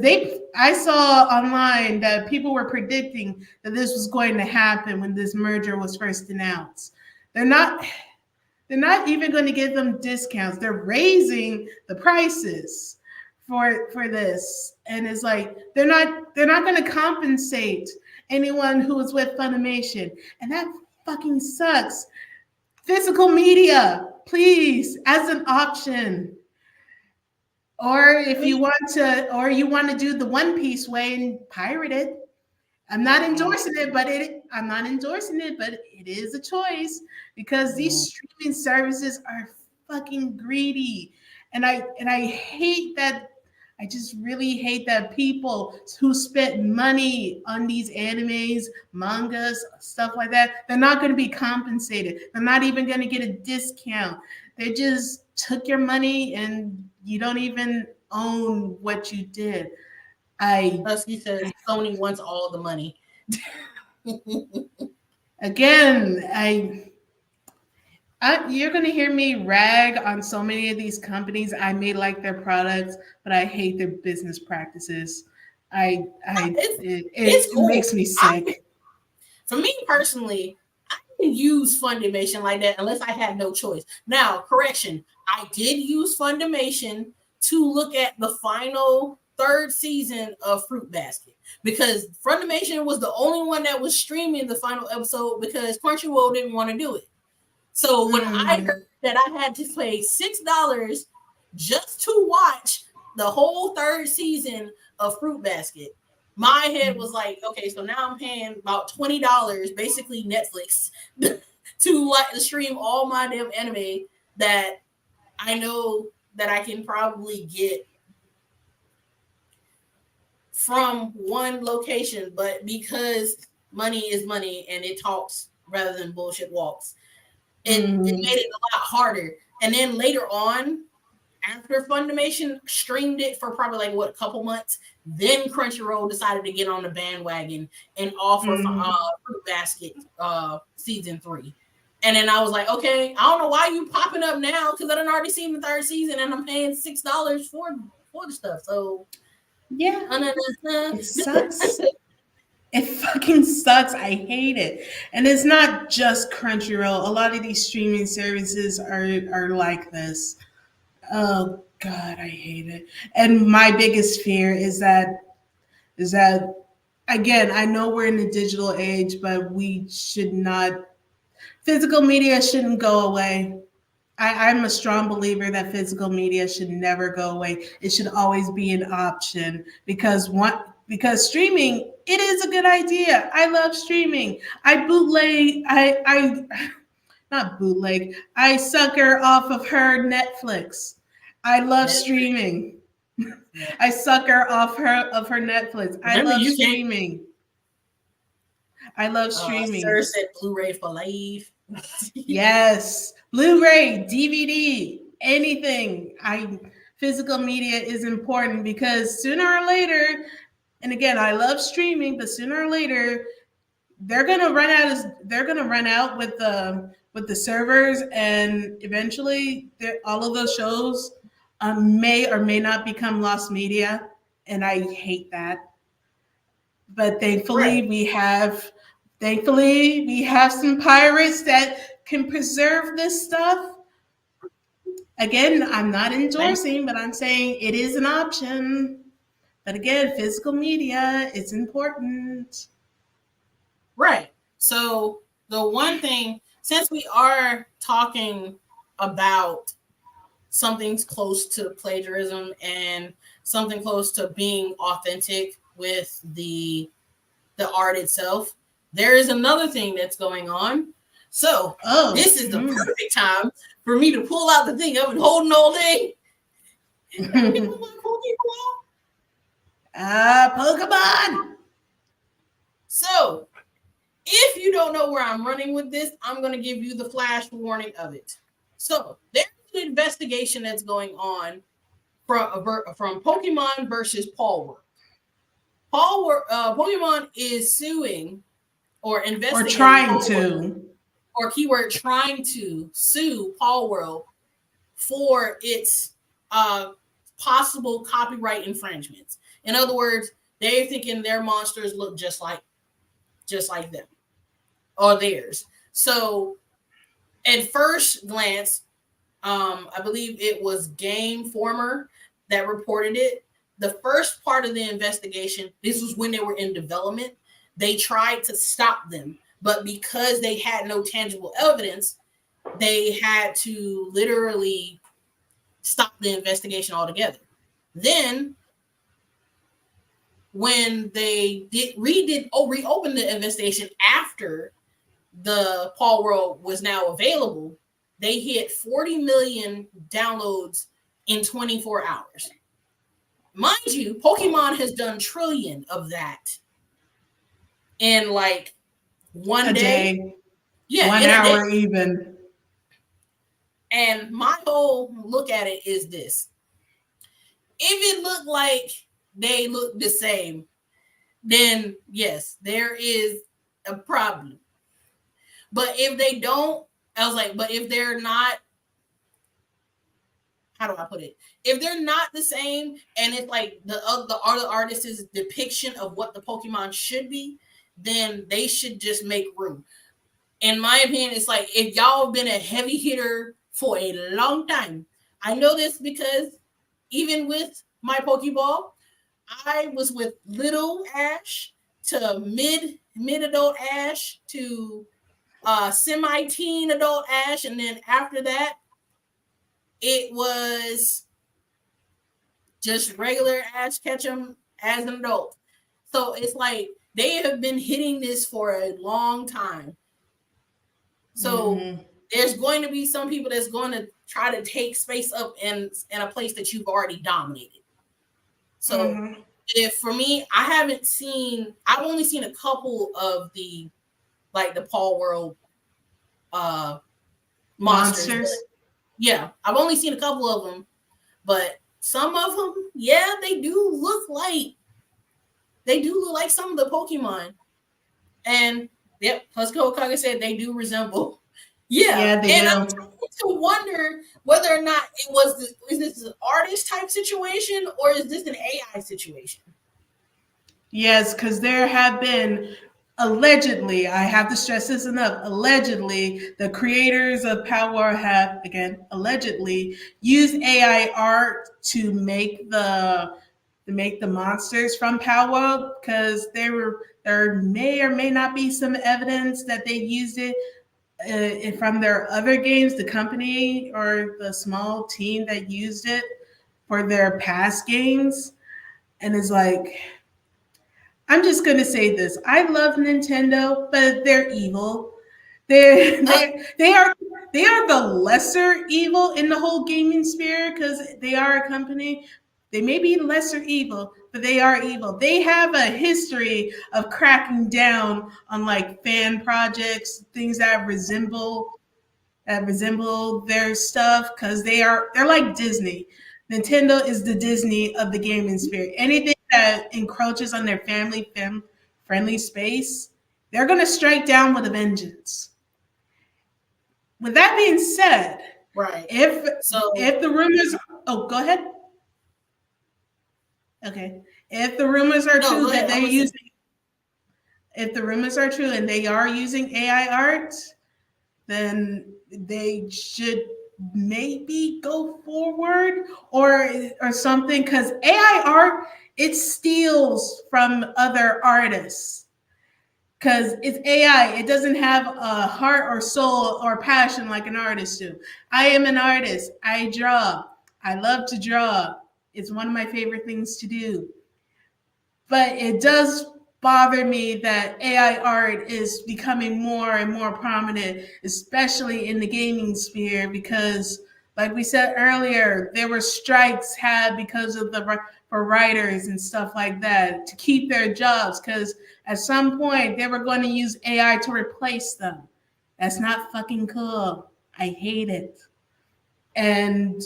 Speaker 2: I saw online that people were predicting that this was going to happen when this merger was first announced. They're not even going to give them discounts. They're raising the prices for this, and it's like they're not going to compensate anyone who is with Funimation, and that fucking sucks. Physical media, please, as an option. Or if you want to do the One Piece way and pirate it. I'm not endorsing it, but it is a choice, because these streaming services are fucking greedy. And I hate that. I just really hate that people who spent money on these animes, mangas, stuff like that, they're not going to be compensated. They're not even going to get a discount. They just took your money and you don't even own what you did.
Speaker 1: Husky says Sony wants all the money.
Speaker 2: Again, you're going to hear me rag on so many of these companies. I may like their products, but I hate their business practices. It cool. Makes me sick.
Speaker 1: For me personally, I didn't use Funimation like that unless I had no choice. Now, correction, I did use Funimation to look at the final third season of Fruit Basket because Funimation was the only one that was streaming the final episode because Crunchyroll didn't want to do it. So when I heard that I had to pay $6 just to watch the whole third season of Fruit Basket, my head was like, okay, so now I'm paying about $20, basically Netflix, to like stream all my damn anime that I know that I can probably get from one location, but because money is money and it talks rather than bullshit walks, it made it a lot harder. And then later on, after Funimation streamed it for probably like what, a couple months, then Crunchyroll decided to get on the bandwagon and offer Fruit Basket season 3. And then I was like, okay, I don't know why you popping up now because I done already seen the third season and I'm paying $6 for the stuff. So
Speaker 2: yeah, it sucks. It fucking sucks. I hate it. And it's not just Crunchyroll. A lot of these streaming services are like this. Oh God, I hate it. And my biggest fear is that again, I know we're in a digital age, but we should not physical media shouldn't go away. I'm a strong believer that physical media should never go away. It should always be an option because streaming, it is a good idea. I love streaming. I bootleg I not bootleg. I sucker off of her Netflix. I love streaming. I sucker off her Netflix. I
Speaker 1: remember,
Speaker 2: love
Speaker 1: you can't.
Speaker 2: streaming. I love
Speaker 1: Sir
Speaker 2: streaming.
Speaker 1: said Blu-ray for life.
Speaker 2: Yes, Blu-ray, DVD, anything. I physical media is important because sooner or later, and again, I love streaming, but sooner or later, they're gonna run out with the servers, and eventually, all of those shows may or may not become lost media, and I hate that. But
Speaker 1: Right.
Speaker 2: thankfully we have some pirates that can preserve this stuff. Again, I'm not endorsing, but I'm saying it is an option. But again, physical media is important.
Speaker 1: Right. So the one thing, since we are talking about something's close to plagiarism and something close to being authentic with the art itself, there is another thing that's going on. So this is the perfect time for me to pull out the thing I've been holding all day.
Speaker 2: Pokemon.
Speaker 1: So if you don't know where I'm running with this, I'm going to give you the flash warning of it. So there's an investigation that's going on from Pokemon versus Palworld. Pokemon is suing or investigating,
Speaker 2: or trying to,
Speaker 1: or keyword trying to sue Palworld for its possible copyright infringements. In other words, they're thinking their monsters look just like them or theirs. So at first glance, I believe it was Game Former that reported it. The first part of the investigation, this was when they were in development, they tried to stop them, but because they had no tangible evidence, they had to literally stop the investigation altogether. Then when they reopened the investigation after the Palworld was now available, they hit 40 million downloads in 24 hours. Mind you, Pokemon has done trillion of that in like one day. Yeah,
Speaker 2: 1 hour even.
Speaker 1: And my whole look at it is this. If it looked like they look the same, then yes, there is a problem. But if they don't, I was like, but if they're not, how do I put it? If they're not the same, and it's like the other artist's depiction of what the Pokemon should be, then they should just make room. In my opinion, it's like if y'all have been a heavy hitter for a long time. I know this because even with my Pokeball, I was with little Ash to mid adult Ash to semi teen adult Ash, and then after that, it was just regular Ash Ketchum as an adult. So it's like they have been hitting this for a long time. So
Speaker 2: Mm-hmm.
Speaker 1: there's going to be some people that's going to try to take space up in a place that you've already dominated. So
Speaker 2: Mm-hmm.
Speaker 1: if for me, I've only seen a couple of the like the Paul World uh monsters, but
Speaker 2: Monsters.
Speaker 1: yeah, I've only seen a couple of them, but some of them, yeah, they do look like some of the Pokemon. And yep, plus Hokage said they do resemble. Yeah,
Speaker 2: Yeah, they
Speaker 1: and I'm
Speaker 2: do.
Speaker 1: trying to wonder whether or not is this an artist type situation or is this an AI situation?
Speaker 2: Yes, because there have been allegedly, I have to stress this enough, allegedly, the creators of Power have, again, allegedly, used AI art to make the monsters from Power because there may or may not be some evidence that they used it from their other games, the company or the small team that used it for their past games. And it's like, I'm just gonna say this. I love Nintendo, but they're evil. They
Speaker 1: Uh,
Speaker 2: they they are they are the lesser evil in the whole gaming sphere because they are a company. They may be lesser evil, but they are evil. They have a history of cracking down on like fan projects, things that resemble their stuff because they're like Disney. Nintendo is the Disney of the gaming sphere. Anything that encroaches on their friendly space, they're gonna strike down with a vengeance. With that being said,
Speaker 1: right.
Speaker 2: if
Speaker 1: So
Speaker 2: if the rumors oh go ahead. Okay. If the rumors are
Speaker 1: no,
Speaker 2: true
Speaker 1: go
Speaker 2: that
Speaker 1: ahead.
Speaker 2: they're
Speaker 1: I'm listening.
Speaker 2: using if the rumors are true and they are using AI art, then they should maybe go forward or something because AI art it steals from other artists because it's AI. It doesn't have a heart or soul or passion like an artist do. I am an artist. I draw. I love to draw. It's one of my favorite things to do. But it does bother me that AI art is becoming more and more prominent, especially in the gaming sphere, because, like we said earlier, there were strikes had because of the for writers and stuff like that to keep their jobs. Because at some point they were going to use AI to replace them. That's not fucking cool. I hate it. And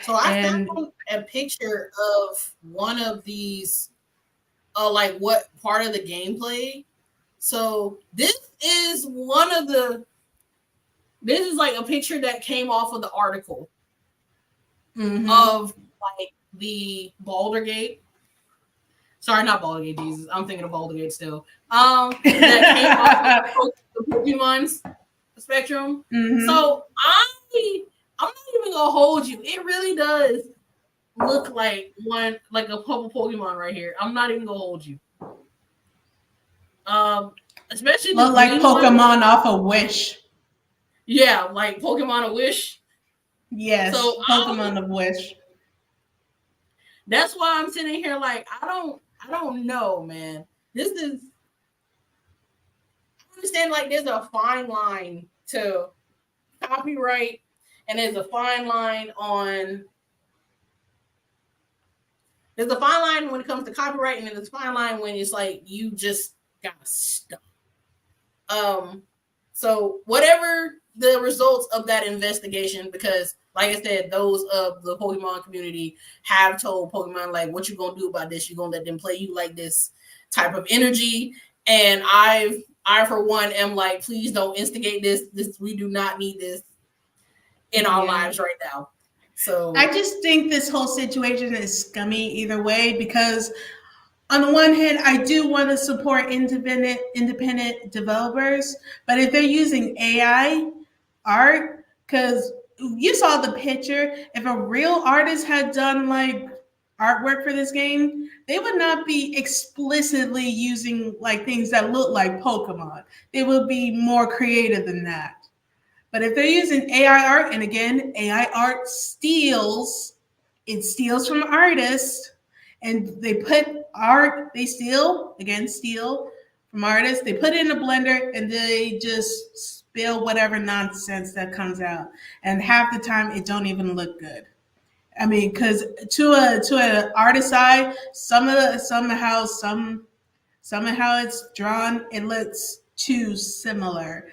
Speaker 1: So I
Speaker 2: and
Speaker 1: found a picture of one of these like what part of the gameplay. So this is like a picture that came off of the article
Speaker 2: mm-hmm.
Speaker 1: of like the Baldur Gate. Sorry, not Baldur Gate, Jesus. I'm thinking of Baldur Gate still. That came off of the Pokemon's spectrum.
Speaker 2: mm-hmm.
Speaker 1: So I'm not even gonna hold you. It really does look like a couple Pokemon right here. I'm not even gonna hold you. Um, especially the
Speaker 2: Look like
Speaker 1: green one.
Speaker 2: Pokemon off a Wish.
Speaker 1: Yeah, like Pokemon a Wish.
Speaker 2: Yes,
Speaker 1: So
Speaker 2: Pokemon of Wish.
Speaker 1: that's why I'm sitting here like I don't know, man. This is I understand like there's a fine line to copyright and there's a fine line when it comes to copyright and there's a fine line when it's like you just gotta stop. Um, so whatever the results of that investigation, because like I said, those of the Pokemon community have told Pokemon like, "What you gonna do about this? You gonna let them play you like this type of energy?" And I for one am like, please don't instigate this. This we do not need this in our
Speaker 2: Yeah.
Speaker 1: lives right now.
Speaker 2: I
Speaker 1: So
Speaker 2: just think this whole situation is scummy either way because on the one hand, I do want to support independent developers, but if they're using AI art, because you saw the picture, if a real artist had done like artwork for this game, they would not be explicitly using like things that look like Pokemon. They would be more creative than that. But if they're using AI art, and again, AI art steals, it steals from artists, and they put art, they steal, again, steal from artists, they put it in a blender, and they just spill whatever nonsense that comes out. And half the time, it don't even look good. I mean, because to an artist eye, somehow it's drawn, it looks too similar.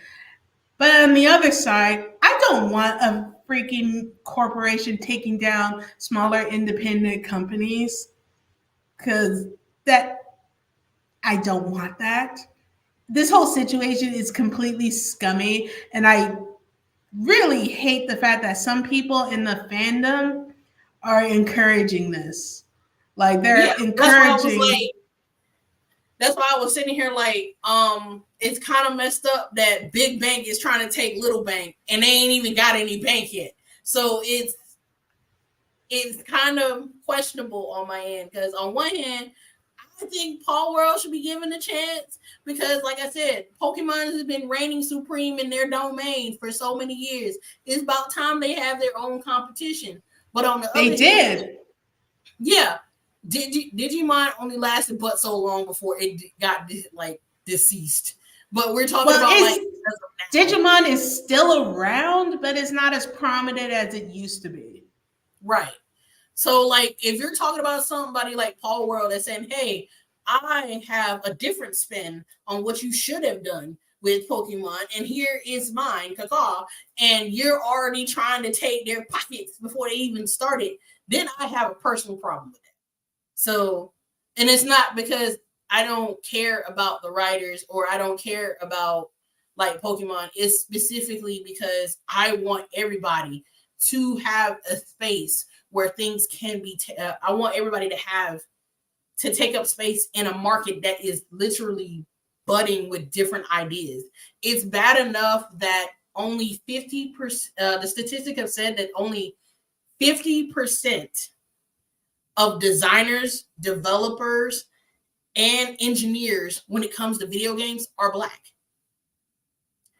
Speaker 2: But on the other side, I don't want a freaking corporation taking down smaller independent companies because that I don't want that. This whole situation is completely scummy, and I really hate the fact that some people in the fandom are encouraging this. Like
Speaker 1: Yeah,
Speaker 2: they're
Speaker 1: that's why I was
Speaker 2: encouraging.
Speaker 1: like, that's why I was sitting here like, it's kind of messed up that big bank is trying to take little bank and they ain't even got any bank yet. So it's kind of questionable on my end because on one hand, I think Paul World should be given a chance because, like I said, Pokemon has been reigning supreme in their domain for so many years. It's about time they have their own competition. But on the
Speaker 2: They
Speaker 1: other hand,
Speaker 2: did.
Speaker 1: yeah, Digimon only lasted but so long before it got like deceased. But we're talking
Speaker 2: Well,
Speaker 1: about like
Speaker 2: it's
Speaker 1: as of now,
Speaker 2: Digimon is still around, but it's not as prominent as it used to be.
Speaker 1: right? So, like, if you're talking about somebody like Paul World that's saying, "Hey, I have a different spin on what you should have done with Pokemon, and here is mine, Kaka," and you're already trying to take their pockets before they even started, then I have a personal problem with it. So, and it's not because I don't care about the writers or I don't care about like Pokemon. It's specifically because I want everybody to have a space where things can be. I want everybody to have to take up space in a market that is literally budding with different ideas. It's bad enough that only 50%. The statistic have said that only 50% of designers, developers, and engineers when it comes to video games are black.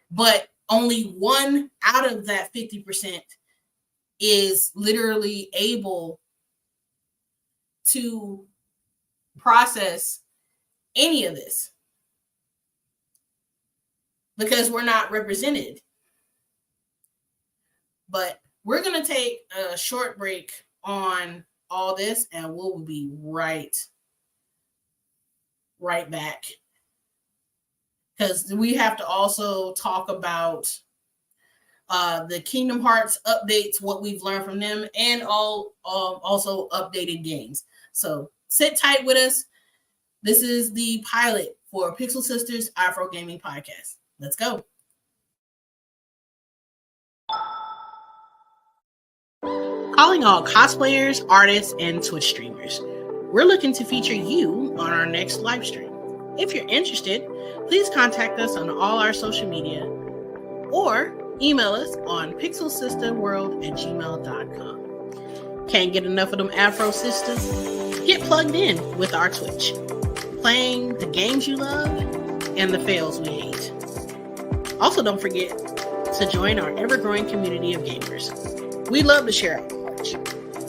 Speaker 1: But only one out of that 50% is literally able to process any of this because we're not represented. But we're going to take a short break on all this and we'll be right back because we have to also talk about the Kingdom Hearts updates, what we've learned from them, and all also updated games. So sit tight with us. This is the pilot for Pixel Sisters Afro Gaming Podcast. Let's go. Calling all cosplayers, artists, and Twitch streamers. We're looking to feature you on our next live stream. If you're interested, please contact us on all our social media or email us on pixelsisterworld@gmail.com. Can't get enough of them Afro sisters? Get plugged in with our Twitch, playing the games you love and the fails we hate. Also, don't forget to join our ever-growing community of gamers. We love to share our knowledge.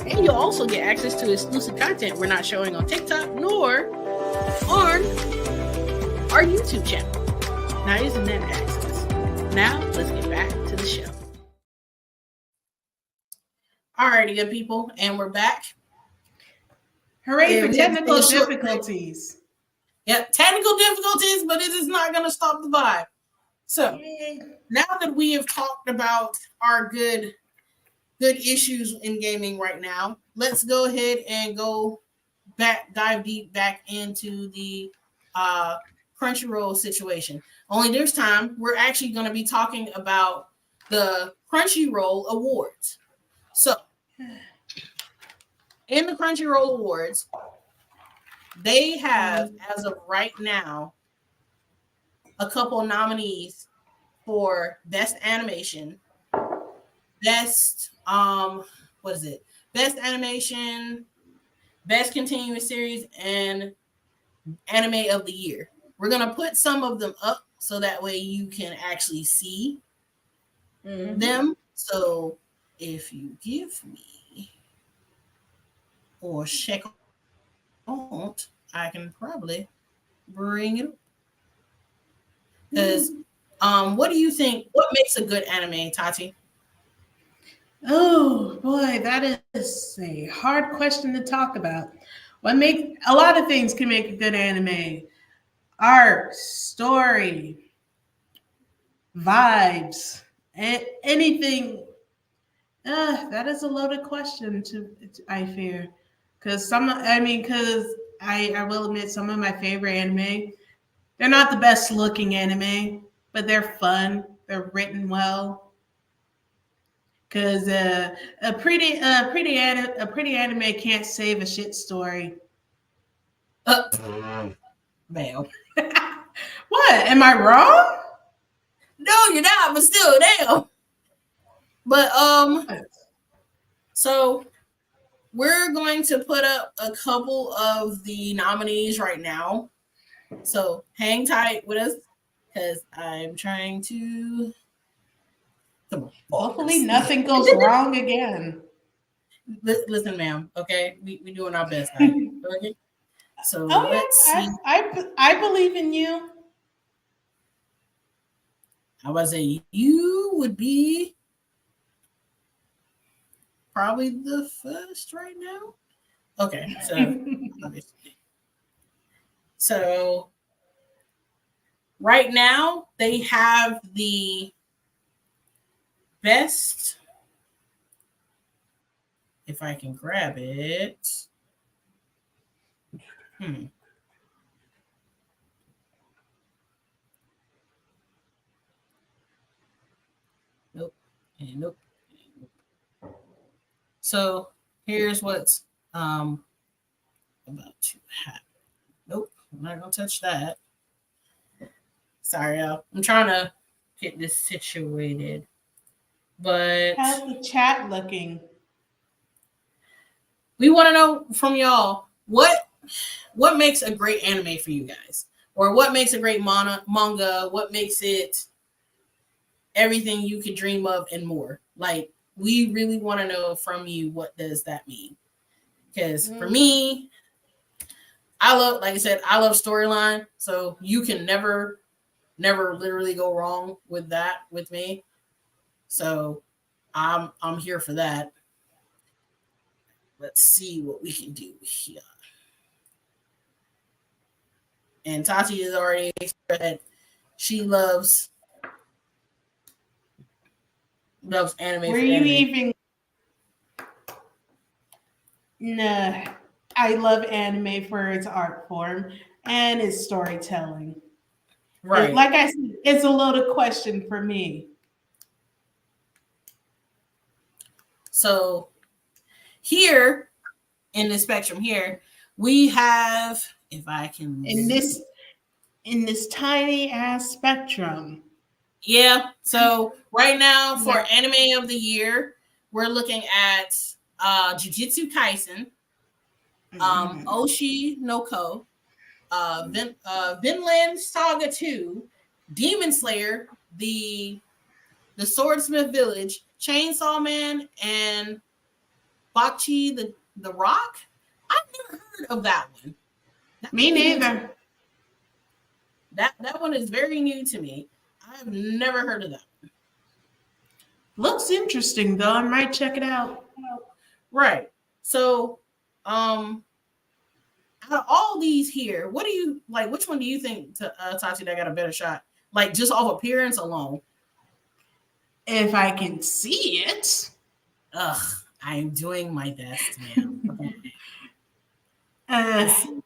Speaker 1: And you'll also get access to exclusive content we're not showing on TikTok nor on our YouTube channel. Now, isn't that access? Now, let's get back to the show. Alrighty, good people, and we're back.
Speaker 2: Hooray for technical difficulties.
Speaker 1: Yep, technical difficulties, but it is not going to stop the vibe. So, now that we have talked about our good issues in gaming right now, let's go ahead and dive deep back into the Crunchyroll situation. Only this time, we're actually going to be talking about the Crunchyroll Awards. So, in the Crunchyroll Awards, they have, as of right now, a couple nominees for Best Animation, Best, Best Animation, best continuous series, and anime of the year. We're gonna put some of them up so that way you can actually see
Speaker 2: Mm-hmm.
Speaker 1: them. So if you give me or second, I can probably bring it up. Because what do you think? What makes a good anime, Tati?
Speaker 2: Oh boy, that is a hard question to talk about. What make a lot of things can make a good anime: art, story, vibes, anything. That is a loaded question. I fear, because I will admit some of my favorite anime. They're not the best looking anime, but they're fun. They're written well. Cause a pretty anime can't save a shit story.
Speaker 1: Bam.
Speaker 2: What? Am I wrong?
Speaker 1: No, you're not, but still, damn. But so we're going to put up a couple of the nominees right now. So hang tight with us because I'm trying to come on,
Speaker 2: Hopefully
Speaker 1: focus.
Speaker 2: nothing goes wrong again.
Speaker 1: Listen, ma'am. Okay, we doing our best. Right? Okay. So
Speaker 2: Oh
Speaker 1: let's
Speaker 2: yeah,
Speaker 1: see.
Speaker 2: I believe in you.
Speaker 1: I was say you would be probably the first right now. Okay, so obviously, so right now they have the best. If I can grab it. Hmm. Nope. And nope. And nope. So here's what's about to happen. Nope. I'm not gonna touch that. Sorry, y'all. I'm trying to get this situated. But
Speaker 2: How's the chat looking?
Speaker 1: we want to know from y'all what makes a great anime for you guys, or what makes a great manga. What makes it everything you could dream of and more. Like we really want to know from you what does that mean? Because for
Speaker 2: Mm,
Speaker 1: me, I love, like I said, I love storyline. So you can never literally go wrong with that with me. So I'm here for that. Let's see what we can do here. And Tati has already expressed that she loves anime
Speaker 2: were
Speaker 1: for
Speaker 2: you
Speaker 1: anime.
Speaker 2: even? Nah, I love anime for its art form and its storytelling.
Speaker 1: Right.
Speaker 2: Like I said, it's a loaded question for me.
Speaker 1: So here in the spectrum here, we have, if I can
Speaker 2: In this tiny ass spectrum.
Speaker 1: yeah. So right now for
Speaker 2: Yeah.
Speaker 1: anime of the year, we're looking at Jujutsu Kaisen,
Speaker 2: Mhm.
Speaker 1: Oshi no Ko, Vinland Saga 2, Demon Slayer, the Swordsmith Village, Chainsaw Man, and Bakchi the Rock. I've never heard of that one. That
Speaker 2: Me
Speaker 1: one is new to me.
Speaker 2: neither.
Speaker 1: That one is very new to me. I've never heard of that.
Speaker 2: Looks interesting though. I might check it out.
Speaker 1: Right. So, um, out of all these here, what do you like? Which one do you think, Tati, that got a better shot? Like just off appearance alone.
Speaker 2: If I can see it.
Speaker 1: Ugh, I'm doing my best, ma'am. Okay.
Speaker 2: Uh,
Speaker 1: Let's see.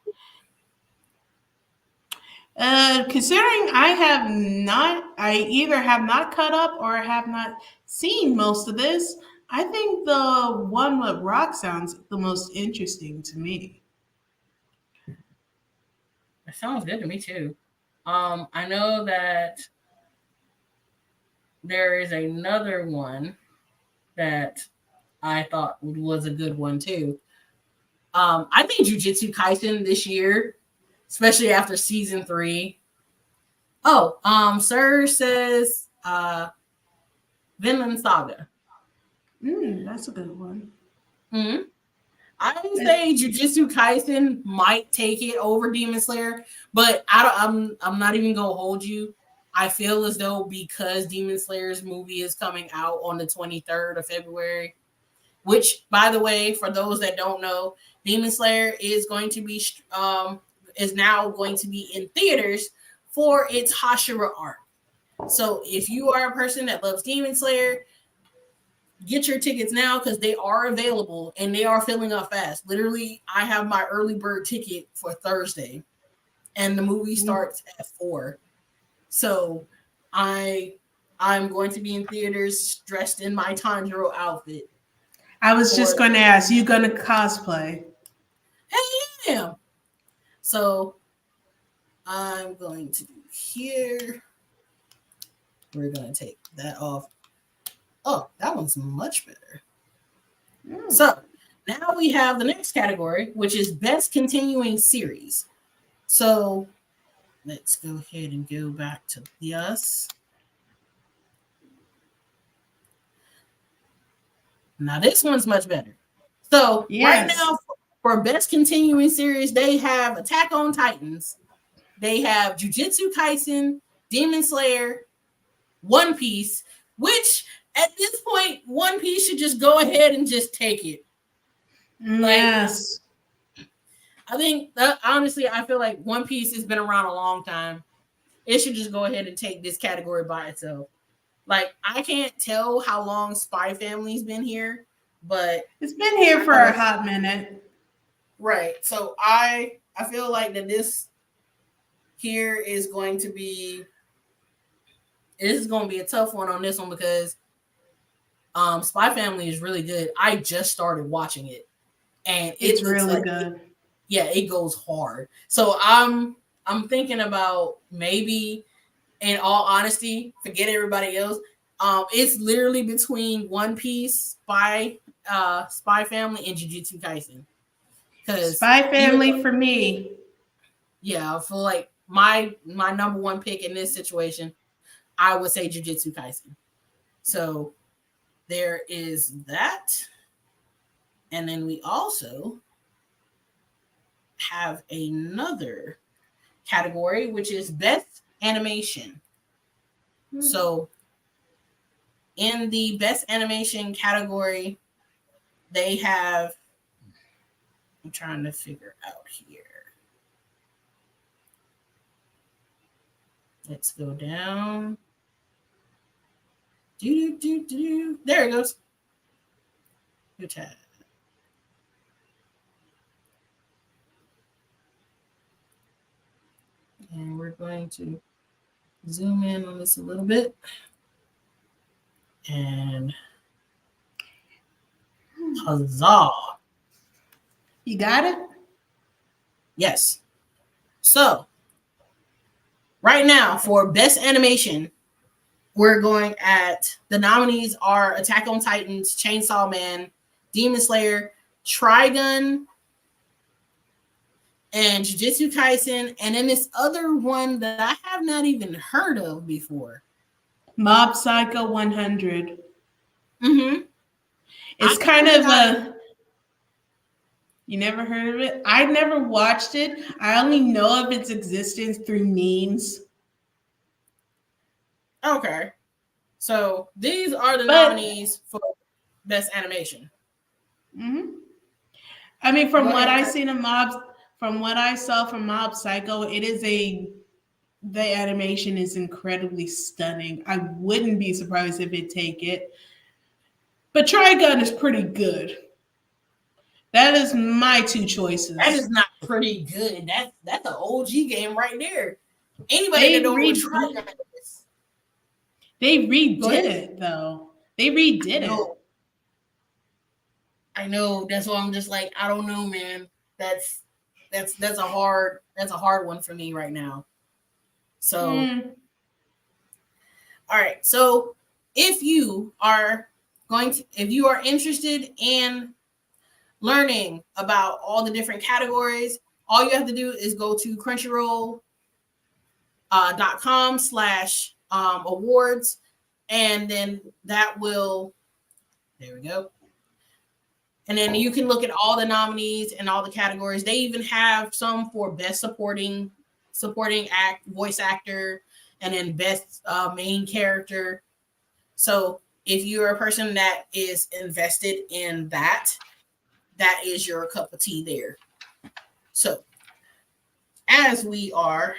Speaker 2: Considering I either have not caught up or have not seen most of this, I think the one with rock sounds the most interesting to me.
Speaker 1: That sounds good to me too. I know that there is another one that I thought was a good one too. I think Jujutsu Kaisen this year, especially after season 3. Oh, Sir says Vinland Saga.
Speaker 2: That's a good one.
Speaker 1: Hmm. I would say Jujutsu Kaisen might take it over Demon Slayer, but I'm not even gonna hold you. I feel as though because Demon Slayer's movie is coming out on the 23rd of February, which, by the way, for those that don't know, Demon Slayer is now going to be in theaters for its Hashira arc. So if you are a person that loves Demon Slayer, get your tickets now because they are available and they are filling up fast. Literally, I have my early bird ticket for Thursday, and the movie starts at 4. So I I'm going to be in theaters dressed in my Tanjiro outfit
Speaker 2: I was
Speaker 1: for
Speaker 2: just going to ask, you going to cosplay?
Speaker 1: hey yeah. So I'm going to do here. We're gonna take that off. Oh, that one's much better. So now we have the next category, which is best continuing series. So let's go ahead and go back to yes. Now this one's much better. So right
Speaker 2: Yes.
Speaker 1: now for best continuing series, they have Attack on Titans, they have Jujutsu Kaisen, Demon Slayer, One Piece, which at this point, One Piece should just go ahead and just take it. Like,
Speaker 2: Yes.
Speaker 1: I think honestly, I feel like One Piece has been around a long time. It should just go ahead and take this category by itself. Like, I can't tell how long Spy Family's been here, but
Speaker 2: It's been here for a hot minute.
Speaker 1: right. So I feel like that here is going to be this is going to be a tough one on this one because Spy Family is really good. I just started watching it, and
Speaker 2: It's
Speaker 1: it looks
Speaker 2: really
Speaker 1: like
Speaker 2: good.
Speaker 1: it goes hard. So I'm thinking about maybe, in all honesty, forget everybody else. It's literally between One Piece, Spy Family, and Jujutsu Kaisen. Because
Speaker 2: Spy Family for me.
Speaker 1: yeah, I feel like my number one pick in this situation, I would say Jujutsu Kaisen. So there is that, and then we also have another category, which is best animation. So in the best animation category, they have, I'm trying to figure out here. Let's go down. There it goes. Good tab. And we're going to zoom in on this a little bit. And huzzah.
Speaker 2: You got it?
Speaker 1: Yes. So, right now for best animation, we're going at the nominees are Attack on Titans, Chainsaw Man, Demon Slayer, Trigun, and Jujutsu Kaisen, and then this other one that I have not even heard of before.
Speaker 2: Mob Psycho 100.
Speaker 1: Mm-hmm.
Speaker 2: It's kind of a. You never heard of it? I never watched it. I only know of its existence through memes.
Speaker 1: Okay. So these are the
Speaker 2: But
Speaker 1: nominees for best animation.
Speaker 2: I mean, from
Speaker 1: Go
Speaker 2: what
Speaker 1: ahead.
Speaker 2: I seen of from what I saw from Mob Psycho, the animation is incredibly stunning. I wouldn't be surprised if it take it. But Trigun is pretty good. That is my two
Speaker 1: That
Speaker 2: choices.
Speaker 1: is not pretty good. That's an OG game right there. Anybody that
Speaker 2: They
Speaker 1: don't know what
Speaker 2: re
Speaker 1: Trigun is,
Speaker 2: they redid it though. They redid it.
Speaker 1: no, I know. That's why I'm just like, I don't know, man. That's that's a hard one for me right now. So, all right. So, if you are if you are interested in learning about all the different categories, all you have to do is go to crunchyroll.com/awards, and then that will, there we go. And then you can look at all the nominees and all the categories. They even have some for best supporting voice actor, and then best main character. So if you're a person that is invested in that, that is your cup of tea there. So as we are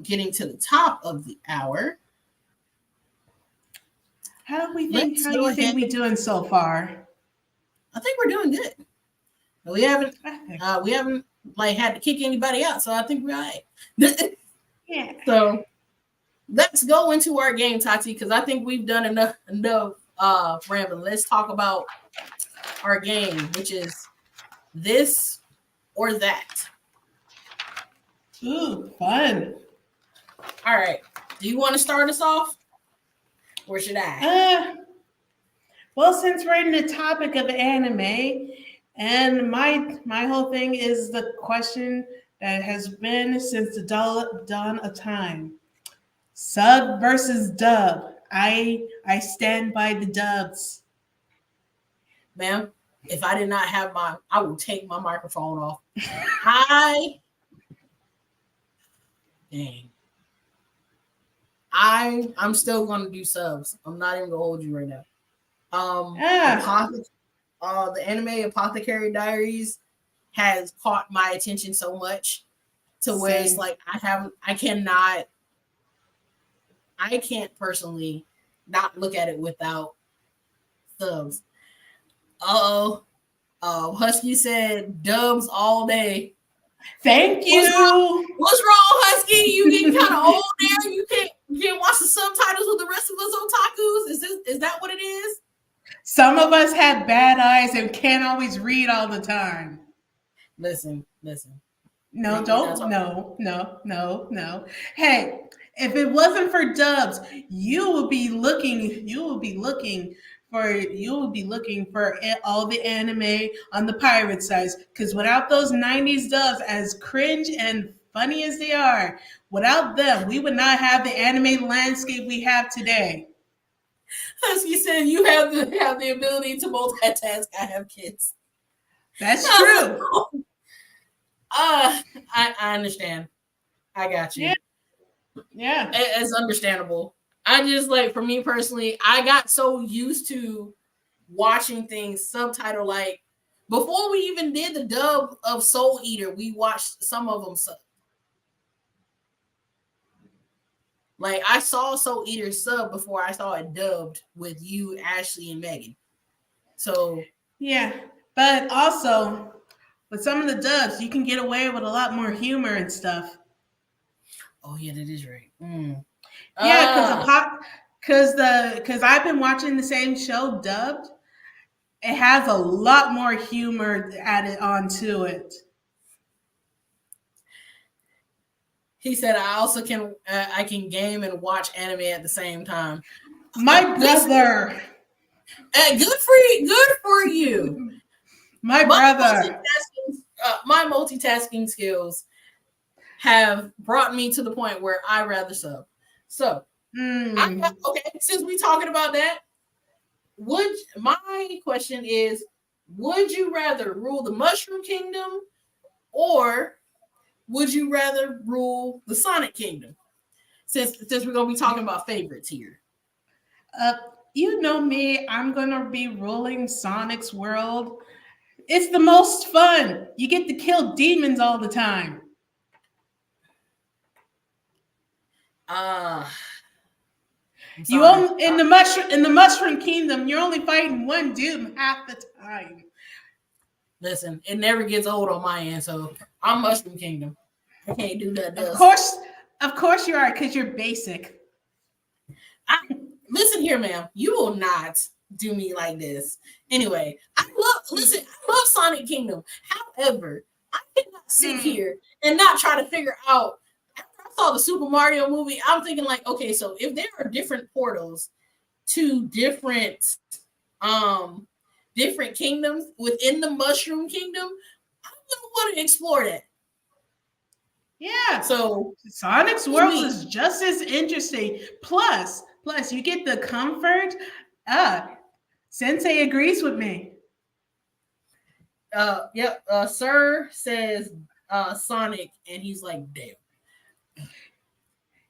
Speaker 1: getting to the top of the hour, let's
Speaker 2: How
Speaker 1: go
Speaker 2: you think
Speaker 1: ahead.
Speaker 2: we doing so far?
Speaker 1: I think we're doing good. We haven't like had to kick anybody out, so I think we're all right.
Speaker 2: Yeah.
Speaker 1: So let's go into our game, Tati, because I think we've done enough rambling. Let's talk about our game, which is this or that.
Speaker 2: Ooh, fun.
Speaker 1: All right. Do you want to start us off? Or should I?
Speaker 2: Well, since we're in the topic of anime, and my whole thing is the question that has been since the dawn of time: sub versus dub. I stand by the dubs.
Speaker 1: Ma'am, if I did not have I will take my microphone off. I dang. I'm still gonna do subs. I'm not even gonna hold you right now.
Speaker 2: Ah,
Speaker 1: The anime Apothecary Diaries has caught my attention so much to where it's
Speaker 2: same.
Speaker 1: like I can't personally not look at it without subs. Uh oh. Husky said dubs all day.
Speaker 2: Thank
Speaker 1: What's wrong?
Speaker 2: you.
Speaker 1: What's wrong, Husky? You getting kind of old there? You can't watch the subtitles with the rest of us otakus? Is that what it is?
Speaker 2: Some of us have bad eyes and can't always read all the time.
Speaker 1: Listen.
Speaker 2: No,
Speaker 1: We're not
Speaker 2: don't.
Speaker 1: talking.
Speaker 2: No. Hey, if it wasn't for dubs, you would be looking. You would be looking for all the anime on the pirate sites. Because without those '90s dubs, as cringe and funny as they are, without them, we would not have the anime landscape we have today.
Speaker 1: Husky said you have the ability to multitask. I have kids.
Speaker 2: That's true.
Speaker 1: I understand. I got
Speaker 2: Yeah,
Speaker 1: you.
Speaker 2: yeah.
Speaker 1: It's understandable. I just like for me personally, I got so used to watching things subtitle like before we even did the dub of Soul Eater, we watched some of them sub. Like I saw Soul Eater sub before I saw it dubbed with you, Ashley, and Megan. So
Speaker 2: Yeah, but also with some of the dubs, you can get away with a lot more humor and stuff.
Speaker 1: oh yeah, that is right.
Speaker 2: Yeah, because
Speaker 1: Uh
Speaker 2: because I've been watching the same show dubbed. It has a lot more humor added onto it.
Speaker 1: he said I also can game and watch anime at the same time.
Speaker 2: My
Speaker 1: Listen,
Speaker 2: brother,
Speaker 1: good for you.
Speaker 2: my
Speaker 1: My
Speaker 2: brother.
Speaker 1: multitasking skills have brought me to the point where I rather sub. So
Speaker 2: Mm.
Speaker 1: okay. Since we talking about that, my question is, would you rather rule the Mushroom Kingdom or would you rather rule the Sonic Kingdom? Since we're gonna be talking about favorites here.
Speaker 2: Uh, you know me, I'm gonna be ruling Sonic's world. It's the most fun. You get to kill demons all the time.
Speaker 1: Uh I'm
Speaker 2: You
Speaker 1: sorry.
Speaker 2: only in the mushroom kingdom, you're only fighting one doom half the time.
Speaker 1: Listen, it never gets old on my end, so I'm Mushroom Kingdom. I can't do that
Speaker 2: Of
Speaker 1: else.
Speaker 2: course, of course you are, because you're basic.
Speaker 1: I listen here, ma'am. You will not do me like this. Anyway, I love Sonic Kingdom. However, I cannot sit
Speaker 2: Hmm.
Speaker 1: here and not try to figure out. After I saw the Super Mario movie, I'm thinking like, okay, so if there are different portals to um different kingdoms within the Mushroom Kingdom, I don't want to explore that.
Speaker 2: Yeah.
Speaker 1: So
Speaker 2: Sonic's
Speaker 1: was
Speaker 2: world
Speaker 1: me.
Speaker 2: is just as interesting. Plus, you get the comfort. Uh, Sensei agrees with me.
Speaker 1: Yep. Sir says Sonic, and he's like, damn.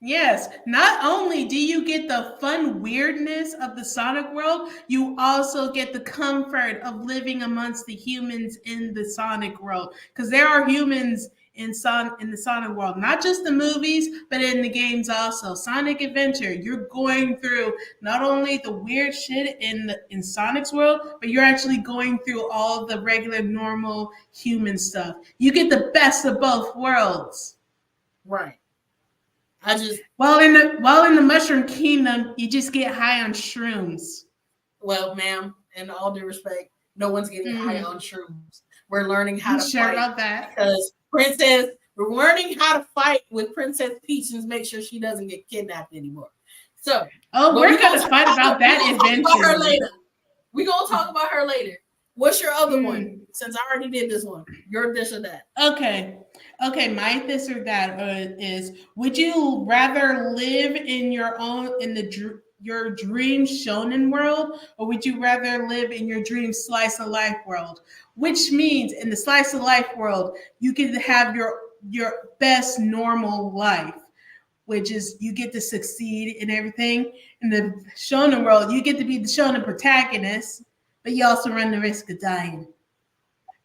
Speaker 2: Yes, not only do you get the fun weirdness of the Sonic world, you also get the comfort of living amongst the humans in the Sonic world. Because there are humans in the Sonic world, not just the movies, but in the games also. Sonic Adventure, you're going through not only the weird shit in Sonic's world, but you're actually going through all the regular, normal human stuff. You get the best of both worlds.
Speaker 1: Right. I just
Speaker 2: While in the Mushroom Kingdom, you just get high on shrooms.
Speaker 1: well, ma'am, in all due respect, no one's getting high
Speaker 2: Mm-hmm.
Speaker 1: on shrooms. We're learning how
Speaker 2: You
Speaker 1: to
Speaker 2: sure
Speaker 1: fight
Speaker 2: about that?
Speaker 1: because Princess. We're learning how to fight with Princess Peach and make sure she doesn't get kidnapped anymore. So,
Speaker 2: Oh,
Speaker 1: but
Speaker 2: we're gonna fight about
Speaker 1: we
Speaker 2: that
Speaker 1: gonna talk about her
Speaker 2: eventually.
Speaker 1: later. We gonna talk about her later. What's your other one?
Speaker 2: Mm.
Speaker 1: Since I already did this one, your this or that.
Speaker 2: Okay. Okay, my this or that is: would you rather live in your dream shonen world, or would you rather live in your dream slice of life world? Which means in the slice of life world, you get to have your best normal life, which is you get to succeed in everything. In the shonen world, you get to be the shonen protagonist, but you also run the risk of dying.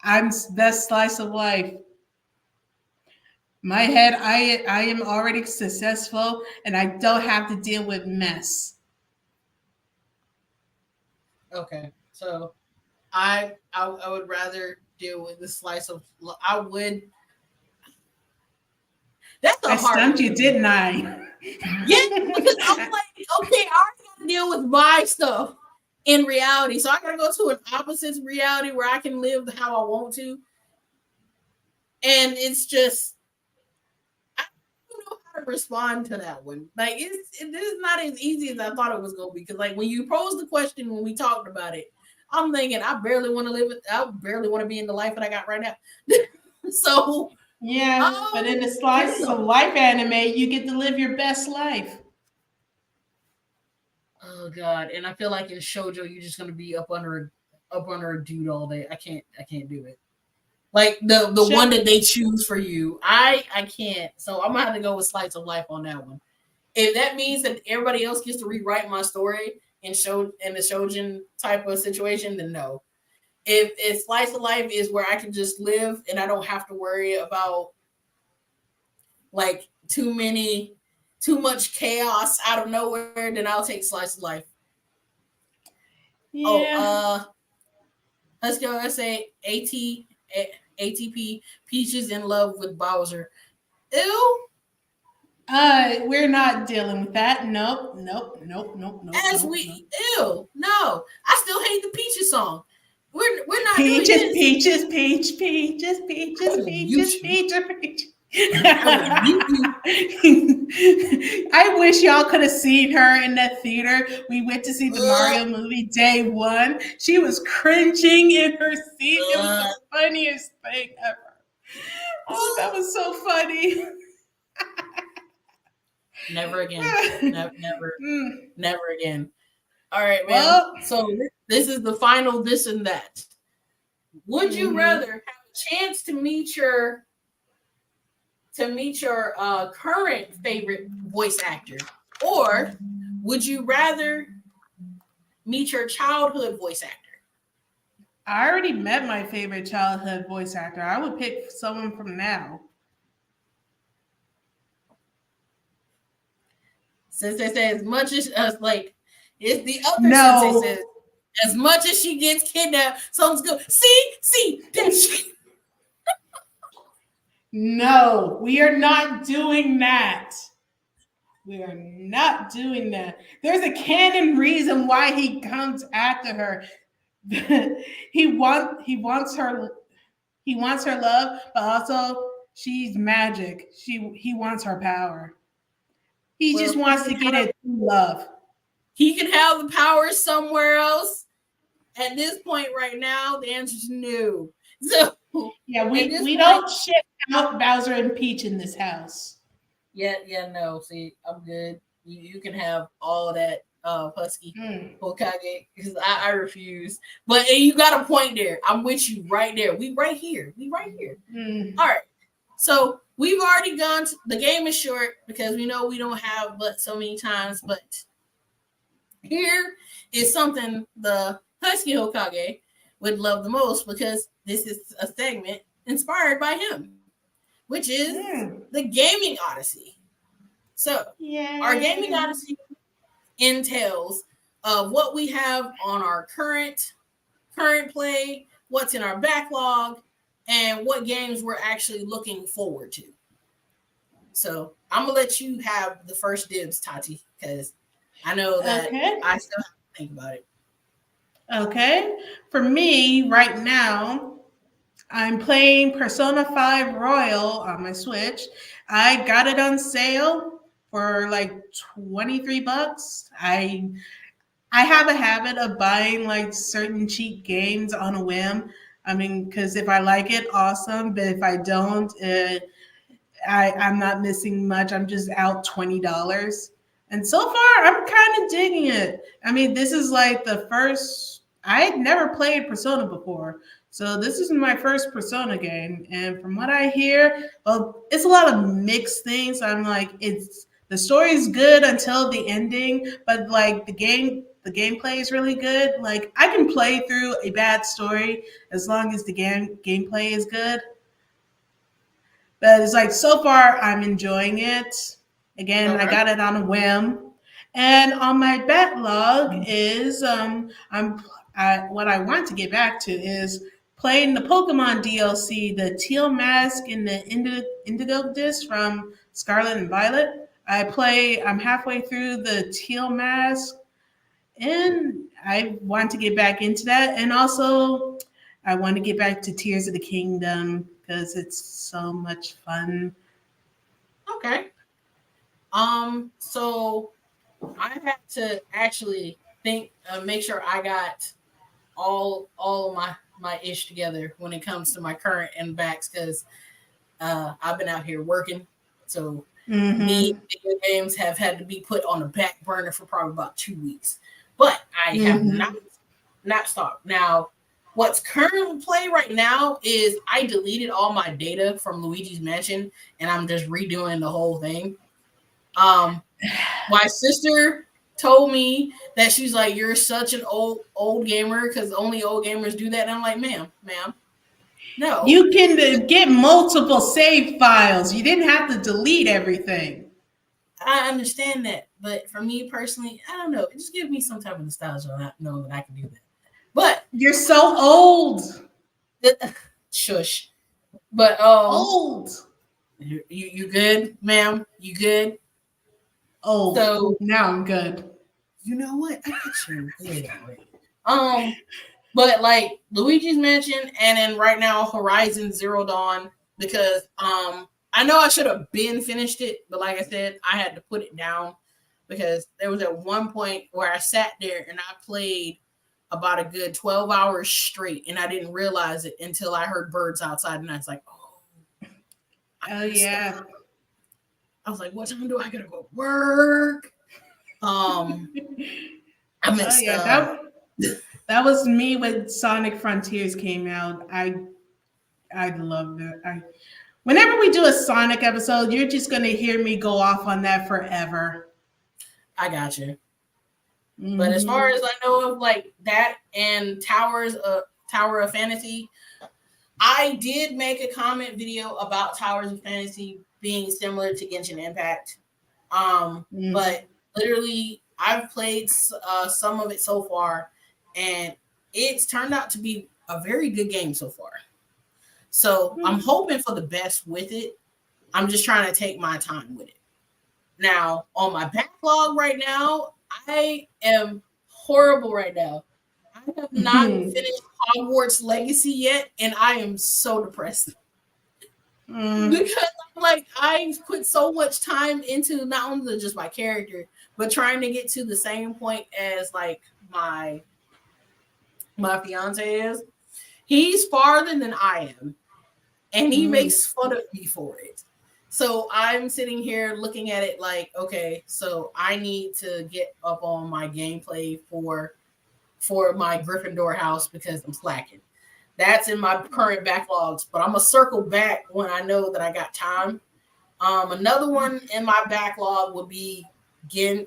Speaker 2: I'm best slice of life. My head, I am already successful, and I don't have to deal with mess.
Speaker 1: Okay, so I would rather deal with the slice of. I would. That's a
Speaker 2: I
Speaker 1: hard
Speaker 2: stumped
Speaker 1: one
Speaker 2: you,
Speaker 1: for me.
Speaker 2: didn't I?
Speaker 1: Yeah, because I'm like, okay, I already got to deal with my stuff in reality, so I gotta go to an opposite reality where I can live how I want to, and it's just I don't know how to respond to that one. Like it is not as easy as I thought it was gonna be. Because like when you posed the question when we talked about it, I'm thinking I barely want to live it. I barely want to be in the life that I got right now. So
Speaker 2: Yeah, but in the
Speaker 1: I don't
Speaker 2: slice of
Speaker 1: know.
Speaker 2: life anime, you get to live your best life.
Speaker 1: Oh god, and I feel like in shojo you're just gonna be up under a dude all day. I can't do it. Like the one
Speaker 2: Sure.
Speaker 1: that they choose for you, I can't. So I'm gonna have to go with slice of life on that one. If that means that everybody else gets to rewrite my story in the shojin type of situation, then no. If slice of life is where I can just live and I don't have to worry about like too much chaos out of nowhere, then I'll take slice of life. Oh,
Speaker 2: Yeah.
Speaker 1: let's go. Let's say ATP Peaches in love with Bowser. Ew.
Speaker 2: We're not dealing with that. Nope, nope, nope, nope, nope,
Speaker 1: As
Speaker 2: nope, nope.
Speaker 1: we ew. No, I still hate the Peaches song. We're not doing
Speaker 2: Peaches,
Speaker 1: this.
Speaker 2: peaches, peaches,
Speaker 1: I
Speaker 2: peaches,
Speaker 1: will
Speaker 2: peaches,
Speaker 1: mute you.
Speaker 2: peaches.
Speaker 1: I will mute you.
Speaker 2: I wish y'all could have seen her in that theater. We went to see the
Speaker 1: Uh,
Speaker 2: Mario movie day one. She was cringing in her seat. It was the
Speaker 1: uh,
Speaker 2: funniest thing ever. Oh, that
Speaker 1: uh.
Speaker 2: was so funny.
Speaker 1: Never again. Never,
Speaker 2: Mm,
Speaker 1: never again. All right, man.
Speaker 2: well,
Speaker 1: So this is the final this and that. Would you
Speaker 2: mhm.
Speaker 1: rather have a chance to meet your current favorite voice actor, or would you rather meet your childhood voice actor?
Speaker 2: I already met my favorite childhood voice actor. I would pick someone from now.
Speaker 1: Since they say as much as like it's the other sensei
Speaker 2: No,
Speaker 1: says as much as she gets kidnapped, something's good. See that shit.
Speaker 2: no, we are not doing that. We are not doing that. There's a canon reason why he comes after her. He wants her love, but also she's magic. He wants her power. He
Speaker 1: Well,
Speaker 2: just wants to get it through love.
Speaker 1: he can have the power somewhere else. At this point right now, the answer is no. So
Speaker 2: Yeah,
Speaker 1: at
Speaker 2: we
Speaker 1: this
Speaker 2: we
Speaker 1: point,
Speaker 2: don't ship out Bowser and Peach in this house.
Speaker 1: yeah, no. See, I'm good. You can have all that husky
Speaker 2: Mm.
Speaker 1: Hokage because I refuse. But you got a point there. I'm with you right there. We right here. We right here.
Speaker 2: Mm.
Speaker 1: All right. So we've already gone. The game is short because we know we don't have but so many times. But here is something the Husky Hokage would love the most because this is a segment inspired by him, which is
Speaker 2: Mm.
Speaker 1: the Gaming Odyssey. So, our Gaming
Speaker 2: Yay.
Speaker 1: Odyssey entails of what we have on our current play, what's in our backlog, and what games we're actually looking forward to. So, I'm gonna let you have the first dibs, Tati, because I know that
Speaker 2: Okay.
Speaker 1: I still have to think about it.
Speaker 2: Okay. For me, right now, I'm playing Persona 5 Royal on my Switch. I got it on sale for like 23 bucks. I have a habit of buying like certain cheap games on a whim. I mean, because if I like it, awesome. But if I don't, I'm not missing much. I'm just out $20. And so far, I'm kind of digging it. I mean, this is like the first. I had never played Persona before, so this is my first Persona game. And from what I hear, well, it's a lot of mixed things. I'm like, it's the story's good until the ending, but like the gameplay is really good. Like I can play through a bad story as long as the gameplay is good. But it's like so far I'm enjoying it. Again, I
Speaker 1: Okay.
Speaker 2: got it on a whim. And on my backlog is what I want to get back to is playing the Pokemon DLC, the Teal Mask and the Indigo Disc from Scarlet and Violet. I'm halfway through the Teal Mask and I want to get back into that. And also, I want to get back to Tears of the Kingdom because it's so much fun.
Speaker 1: Okay. So I had to actually think, make sure I got all of my ish together when it comes to my current and backs because I've been out here working. So me
Speaker 2: Mm-hmm.
Speaker 1: video games have had to be put on the back burner for probably about 2 weeks. But I have
Speaker 2: Mm-hmm.
Speaker 1: not stopped. Now, what's currently play right now is I deleted all my data from Luigi's Mansion and I'm just redoing the whole thing. Um, my sister told me that she's like, "You're such an old gamer because only old gamers do that." And I'm like, "Ma'am, no,
Speaker 2: You can get multiple save files. You didn't have to delete everything.
Speaker 1: I understand that, but for me personally, I don't know. It just gives me some type of nostalgia not knowing that I can do that." But
Speaker 2: You're so old.
Speaker 1: shush. But
Speaker 2: Old.
Speaker 1: you good, ma'am? You good?
Speaker 2: Old.
Speaker 1: So
Speaker 2: Now I'm good.
Speaker 1: you know what? I got you good already. Um, But like Luigi's Mansion and then right now Horizon Zero Dawn because I know I should have been finished it, but like I said, I had to put it down because there was at one point where I sat there and I played about a good 12 hours straight and I didn't realize it until I heard birds outside and I was like, "Oh, I
Speaker 2: Oh
Speaker 1: messed up."
Speaker 2: yeah.
Speaker 1: I was like, "What time do I gotta go work?" Um, I
Speaker 2: Oh
Speaker 1: messed
Speaker 2: yeah.
Speaker 1: up.
Speaker 2: That was me when Sonic Frontiers came out. I loved it. Whenever we do a Sonic episode, you're just gonna hear me go off on that forever.
Speaker 1: I got you. But as far
Speaker 2: Hmm.
Speaker 1: as I know of, like that and Tower of Fantasy, I did make a comment video about Towers of Fantasy being similar to Genshin Impact.
Speaker 2: Hmm.
Speaker 1: But literally, I've played some of it so far, and it's turned out to be a very good game so far. So I'm hoping for the best with it. I'm just trying to take my time with it. Now, on my backlog right now, I am horrible right now. I have not finished Hogwarts Legacy yet, and I am so depressed
Speaker 2: Mm.
Speaker 1: because I'm like I've put so much time into not only just my character, but trying to get to the same point as like my my fiance is, he's farther than I am, and he
Speaker 2: Mm.
Speaker 1: makes fun of me for it. So I'm sitting here looking at it like, okay, so I need to get up on my gameplay for my Gryffindor house because I'm slacking. That's in my current backlogs, but I'm gonna circle back when I know that I got time. Another one in my backlog would be Genshin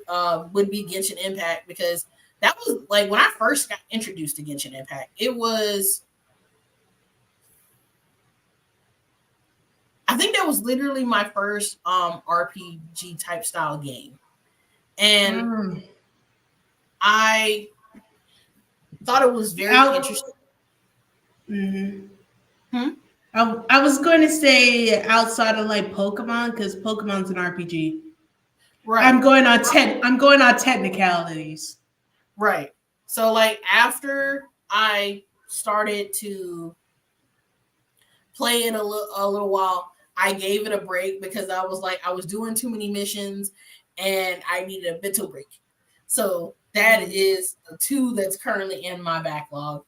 Speaker 1: Impact, because that was like when I first got introduced to Genshin Impact. It was, I think that was literally my first RPG type style game, and
Speaker 2: Mm.
Speaker 1: I thought it was very
Speaker 2: Out.
Speaker 1: interesting.
Speaker 2: Mhm.
Speaker 1: Hmm?
Speaker 2: I was going to say outside of like Pokemon because Pokemon's an RPG.
Speaker 1: Right,
Speaker 2: I'm going on technicalities.
Speaker 1: right. So like after I started to play it a little while, I gave it a break because I was like I was doing too many missions and I needed a mental break. So that
Speaker 2: Mm.
Speaker 1: is the two that's currently in my backlog.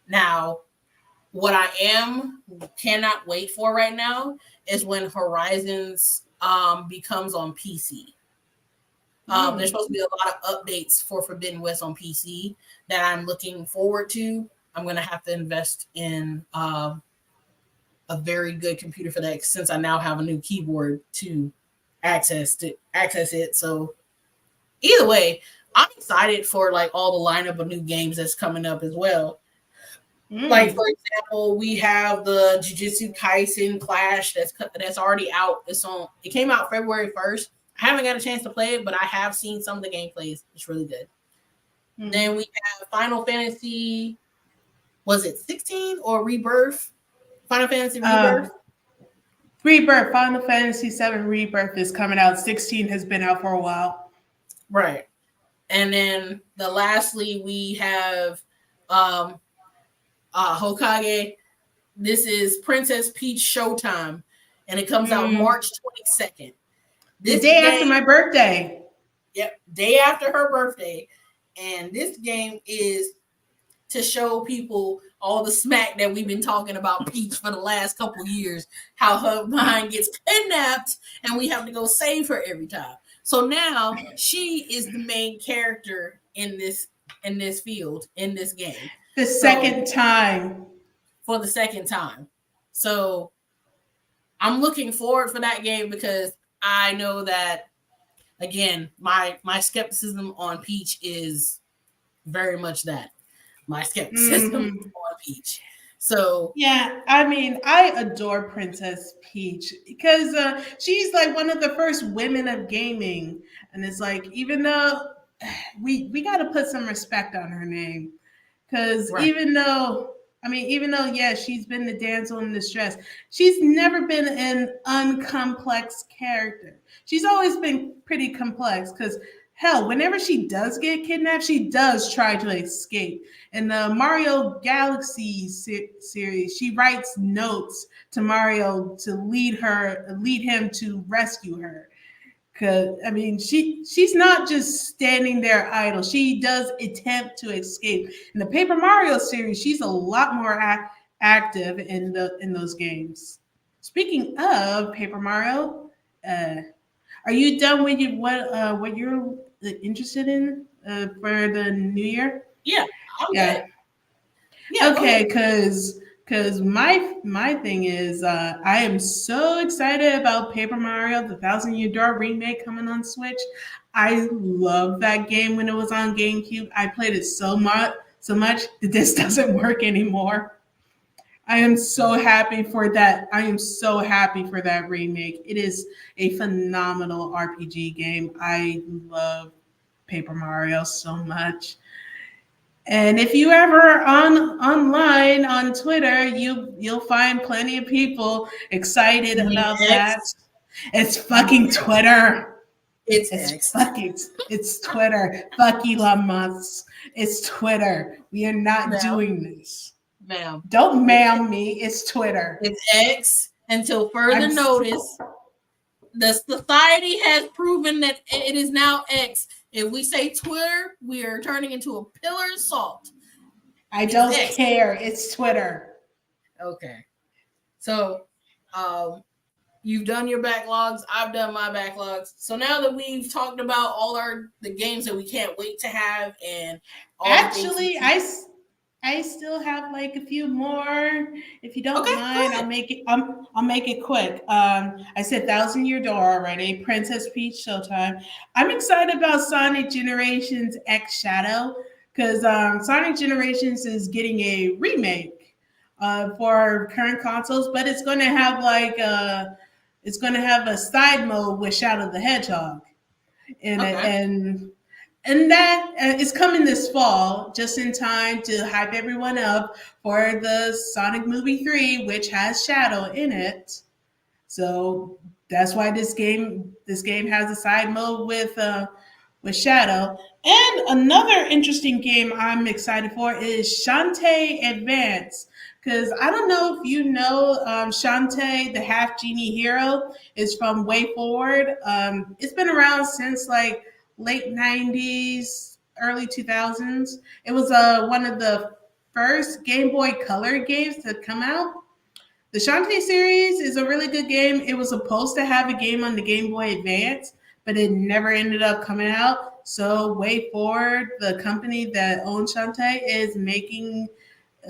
Speaker 1: Now, what I am cannot wait for right now is when Horizons becomes on PC. There's
Speaker 2: Mm.
Speaker 1: supposed to be a lot of updates for Forbidden West on PC that I'm looking forward to. I'm gonna have to invest in a very good computer for that, since I now have a new keyboard to access it. So either way, I'm excited for like all the lineup of new games that's coming up as well. Like
Speaker 2: Mm.
Speaker 1: for example, we have the Jujutsu Kaisen Clash that's already out. It's on. It came out February 1st. I haven't got a chance to play it, but I have seen some of the gameplays. It's really good. Then
Speaker 2: Mm.
Speaker 1: we have Final Fantasy. Was it 16 or Rebirth? Final Fantasy
Speaker 2: Uh,
Speaker 1: Rebirth.
Speaker 2: Rebirth, Final Fantasy VII Rebirth is coming out. 16 has been out for a while.
Speaker 1: Right. And then lastly we have um Hokage. This is Princess Peach Showtime, and it comes out
Speaker 2: Mm.
Speaker 1: March 22nd.
Speaker 2: The
Speaker 1: This
Speaker 2: day after
Speaker 1: game,
Speaker 2: my birthday.
Speaker 1: yep, day after her birthday. And this game is to show people all the smack that we've been talking about Peach for the last couple years, how her mind gets kidnapped and we have to go save her every time. So now she is the main character in this field, in this game.
Speaker 2: The
Speaker 1: So
Speaker 2: second time.
Speaker 1: for the second time. So I'm looking forward for that game because I know that, again, my skepticism on Peach is very much that. My skepticism
Speaker 2: Hmm.
Speaker 1: on Peach. So
Speaker 2: Yeah, I mean, I adore Princess Peach because she's like one of the first women of gaming, and it's like even though we got to put some respect on her name, because
Speaker 1: right,
Speaker 2: even though yeah, she's been the damsel in distress, she's never been an uncomplex character. She's always been pretty complex because hell, whenever she does get kidnapped, she does try to escape. In the Mario Galaxy series, she writes notes to Mario to lead him to rescue her. Cause I mean, she's not just standing there idle. She does attempt to escape. In the Paper Mario series, she's a lot more active in those games. Speaking of Paper Mario, uh, are you done with what you're interested in for the new year?
Speaker 1: yeah, I'm good.
Speaker 2: Yeah.
Speaker 1: Yeah, go
Speaker 2: Okay,
Speaker 1: ahead.
Speaker 2: because my thing is I am so excited about Paper Mario: The Thousand Year Door remake coming on Switch. I love that game when it was on GameCube. I played it so much that this doesn't work anymore. I am so happy for that. I am so happy for that remake. It is a phenomenal RPG game. I love Paper Mario so much. And if you ever on online on Twitter, you'll find plenty of people excited
Speaker 1: You mean
Speaker 2: about that.
Speaker 1: X?
Speaker 2: It's
Speaker 1: You mean
Speaker 2: fucking
Speaker 1: X?
Speaker 2: Twitter.
Speaker 1: It's
Speaker 2: It's
Speaker 1: X.
Speaker 2: fucking it's Twitter. Fuck Elon Musk. It's Twitter. We are not
Speaker 1: Ma'am,
Speaker 2: doing this.
Speaker 1: ma'am.
Speaker 2: Don't
Speaker 1: It's
Speaker 2: mail me. It's Twitter.
Speaker 1: it's X until
Speaker 2: I'm
Speaker 1: further notice. The society has proven that it is now X. If we say Twitter, we are turning into a pillar of salt.
Speaker 2: I
Speaker 1: It's
Speaker 2: don't
Speaker 1: X.
Speaker 2: care. It's Twitter.
Speaker 1: Okay. So, um, you've done your backlogs. I've done my backlogs. So now that we've talked about all our the games that we can't wait to have and all the things we
Speaker 2: Actually,
Speaker 1: keep.
Speaker 2: I still have like a few more. If you don't
Speaker 1: Okay, go
Speaker 2: mind,
Speaker 1: ahead.
Speaker 2: I'll make it quick. I said Thousand Year Door already. Princess Peach Showtime. I'm excited about Sonic Generations X Shadow because Sonic Generations is getting a remake for current consoles, but it's going to have a side mode with Shadow the Hedgehog in it,
Speaker 1: Okay.
Speaker 2: and that is coming this fall, just in time to hype everyone up for the Sonic movie 3, which has Shadow in it. So that's why this game has a side mode with Shadow. And another interesting game I'm excited for is Shantae Advance. Because I don't know if you know Shantae, the half genie hero, is from Way Forward. It's been around since like late 90s, early 2000s. It was one of the first Game Boy Color games to come out. The Shantae series is a really good game. It was supposed to have a game on the Game Boy Advance, but it never ended up coming out. So, Way Forward, the company that owns Shantae, is making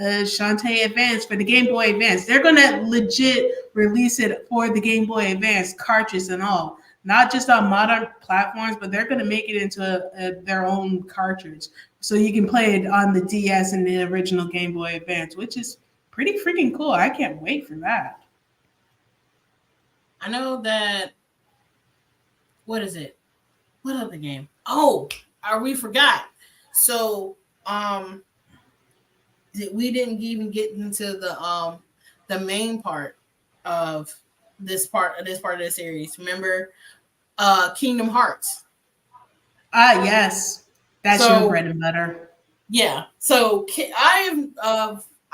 Speaker 2: Shantae Advance for the Game Boy Advance. They're gonna legit release it for the Game Boy Advance cartridge and all, not just on modern platforms, but they're gonna make it into their own cartridge, so you can play it on the DS and the original Game Boy Advance, which is pretty freaking cool. I can't wait for that.
Speaker 1: I know that. What is it? What other game? Oh, we forgot. So, um, we didn't even get into the main part of this part of the series. Remember, Kingdom Hearts.
Speaker 2: Ah, yes, that's your
Speaker 1: So
Speaker 2: bread and butter.
Speaker 1: yeah, so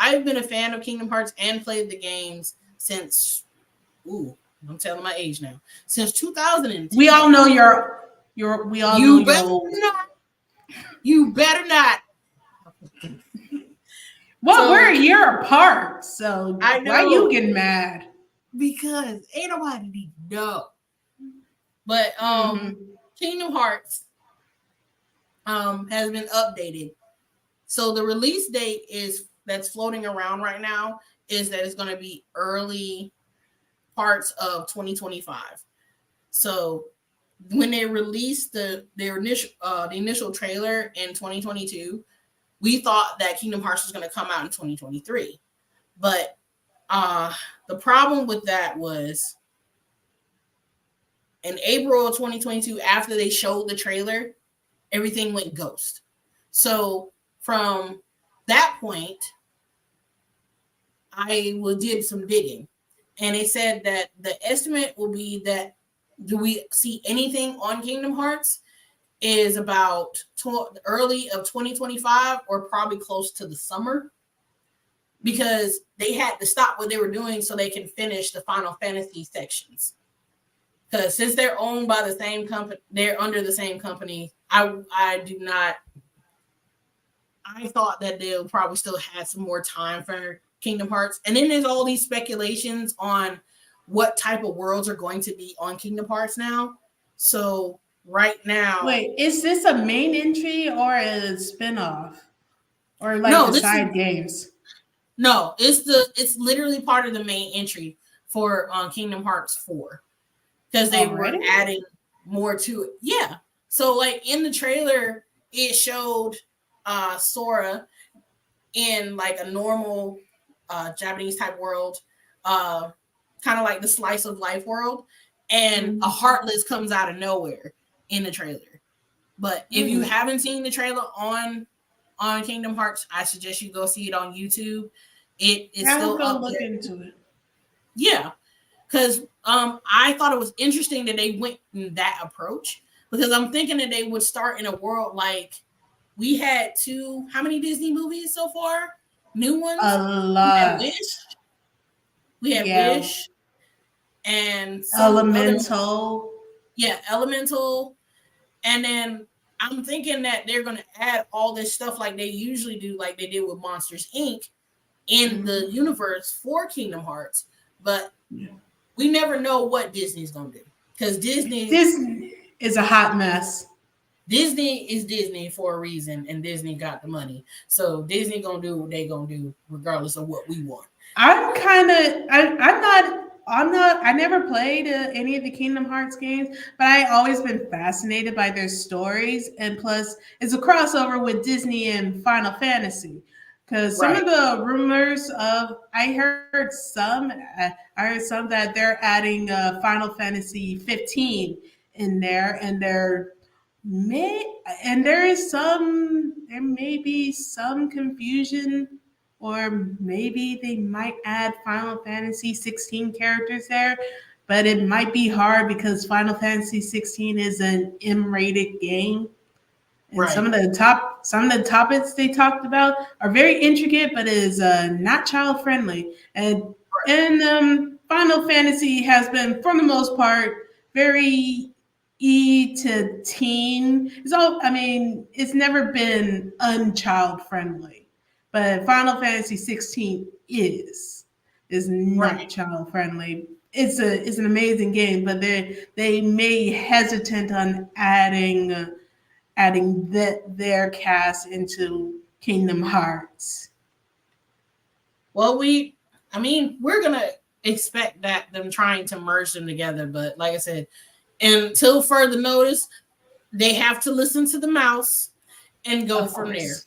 Speaker 1: I've been a fan of Kingdom Hearts and played the games since. Ooh, I'm telling my age now. Since
Speaker 2: We
Speaker 1: 2010.
Speaker 2: all know you're. We all know
Speaker 1: You
Speaker 2: you're
Speaker 1: better
Speaker 2: old.
Speaker 1: not. You better not.
Speaker 2: Well, we're a
Speaker 1: So
Speaker 2: year apart, so
Speaker 1: I
Speaker 2: why you
Speaker 1: know
Speaker 2: getting mad?
Speaker 1: because ain't nobody need to know. But
Speaker 2: Mm-hmm.
Speaker 1: Kingdom Hearts has been updated. So the release date is that's floating around right now is that it's going to be early parts of 2025. So when they released the initial trailer in 2022, we thought that Kingdom Hearts was going to come out in 2023. But uh the problem with that was in April of 2022, after they showed the trailer, everything went ghost. So from that point, did some digging, and it said that the estimate will be that do we see anything on Kingdom Hearts is about early of 2025 or probably close to the summer because they had to stop what they were doing so they can finish the Final Fantasy sections. Because since they're owned by the same company, they're under the same company. I do not. I thought that they'll probably still have some more time for Kingdom Hearts, and then there's all these speculations on what type of worlds are going to be on Kingdom Hearts now. So right now,
Speaker 2: Wait, is this a main entry or a spinoff, or like
Speaker 1: no,
Speaker 2: the
Speaker 1: this is
Speaker 2: side games?
Speaker 1: no, it's literally part of the main entry for Kingdom Hearts 4 because they were
Speaker 2: Already?
Speaker 1: adding more to it. Yeah. So like in the trailer, it showed Sora in like a normal Japanese type world, uh, kind of like the slice of life world, and a
Speaker 2: Mm-hmm.
Speaker 1: Heartless comes out of nowhere in the trailer. But if you haven't seen the trailer on Kingdom Hearts, I suggest you go see it on YouTube. It is
Speaker 2: I will
Speaker 1: still
Speaker 2: go
Speaker 1: up
Speaker 2: look
Speaker 1: there.
Speaker 2: into it.
Speaker 1: Yeah, because I thought it was interesting that they went in that approach because I'm thinking that they would start in a world like we had how many Disney movies so far? New
Speaker 2: A
Speaker 1: ones. We had
Speaker 2: lot.
Speaker 1: Wish, we had
Speaker 2: Yeah.
Speaker 1: Wish, and some other movie.
Speaker 2: Elemental.
Speaker 1: Yeah, Elemental, and then I'm thinking that they're gonna add all this stuff like they usually do, like they did with Monsters Inc. in the
Speaker 2: Mhm.
Speaker 1: universe for Kingdom Hearts, but
Speaker 2: Yeah.
Speaker 1: we never know what Disney's gonna do because Disney
Speaker 2: This is a hot mess.
Speaker 1: Disney is Disney for a reason, and Disney got the money, so Disney gonna do what they gonna do regardless of what we want.
Speaker 2: I'm kind of I'm not I never played any of the Kingdom Hearts games, but I always been fascinated by their stories, and plus it's a crossover with Disney and Final Fantasy. Because some of
Speaker 1: Right,
Speaker 2: the rumors of I heard some that they're adding Final Fantasy 15 in there, and may there may be some confusion, or maybe they might add Final Fantasy 16 characters there, but it might be hard because Final Fantasy 16 is an M-rated game, and
Speaker 1: right,
Speaker 2: some of the topics they talked about are very intricate, but is not child friendly. And Final Fantasy has been, for the most part, very to teen. It's never been unchild friendly, but Final Fantasy 16 is not
Speaker 1: right.
Speaker 2: child friendly. It's an amazing game, but they may hesitant on adding their cast into Kingdom Hearts.
Speaker 1: Well, I mean, we're gonna expect that them trying to merge them together, but like I said, until further notice, they have to listen to the mouse and go
Speaker 2: Of
Speaker 1: from there.
Speaker 2: course.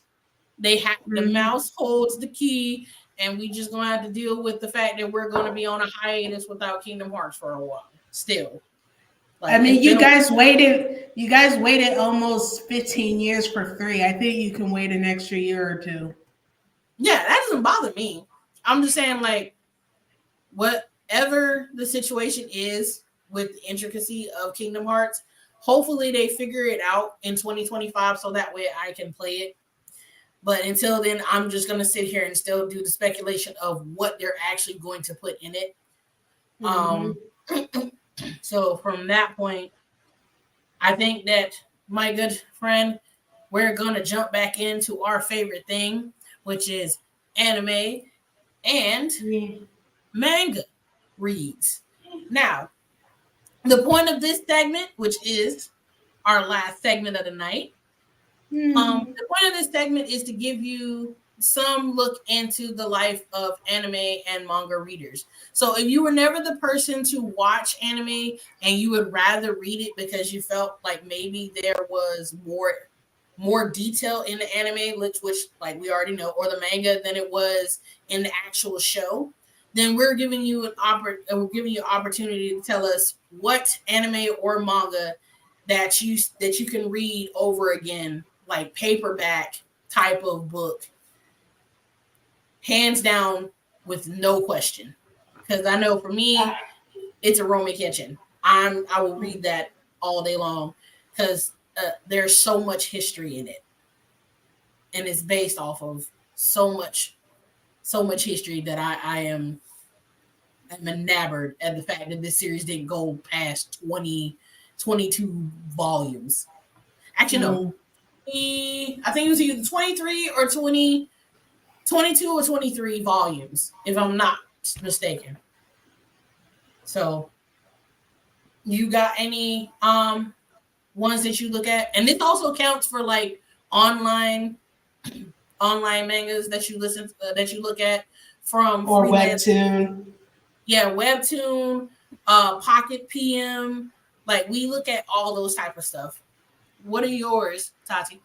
Speaker 1: The
Speaker 2: Hmm.
Speaker 1: mouse holds the key, and we just gonna have to deal with the fact that we're gonna be on a hiatus without Kingdom Hearts for a while. Still,
Speaker 2: I
Speaker 1: like it's
Speaker 2: mean,
Speaker 1: been a
Speaker 2: you guys waited almost 15 years for three. I think you can wait an extra year or two.
Speaker 1: yeah, that doesn't bother me. I'm just saying, like, whatever the situation is with the intricacy of Kingdom Hearts, hopefully they figure it out in 2025 so that way I can play it. But until then, I'm just gonna sit here and still do the speculation of what they're actually going to put in it.
Speaker 2: Hmm.
Speaker 1: Um, so from that point, I think that my good friend, we're gonna jump back into our favorite thing, which is anime and
Speaker 2: Yeah.
Speaker 1: manga reads. Now, the point of this segment, which is our last segment of the night,
Speaker 2: Hmm.
Speaker 1: the point of this segment is to give you some look into the life of anime and manga readers. So if you were never the person to watch anime and you would rather read it because you felt like maybe there was more detail in the anime, which like we already know, or the manga than it was in the actual show, then we're giving you an opportunity to tell us what anime or manga that you can read over again, like paperback type of book, hands down with no question. Because I know for me, it's a Roman Kitchen. I will read that all day long because there's so much history in it, and it's based off of so much history that I'm enamored at the fact that this series didn't go past 22 volumes. Actually, no,
Speaker 2: Mm.
Speaker 1: I think it was either 23 or 22 or 23 volumes, if I'm not mistaken. So, you got any ones that you look at? And this also counts for like online online mangas that that you look at from
Speaker 2: Or
Speaker 1: freelance.
Speaker 2: webtoon.
Speaker 1: Yeah, Webtoon, Pocket PM. Like we look at all those type of stuff. What are yours, Tati?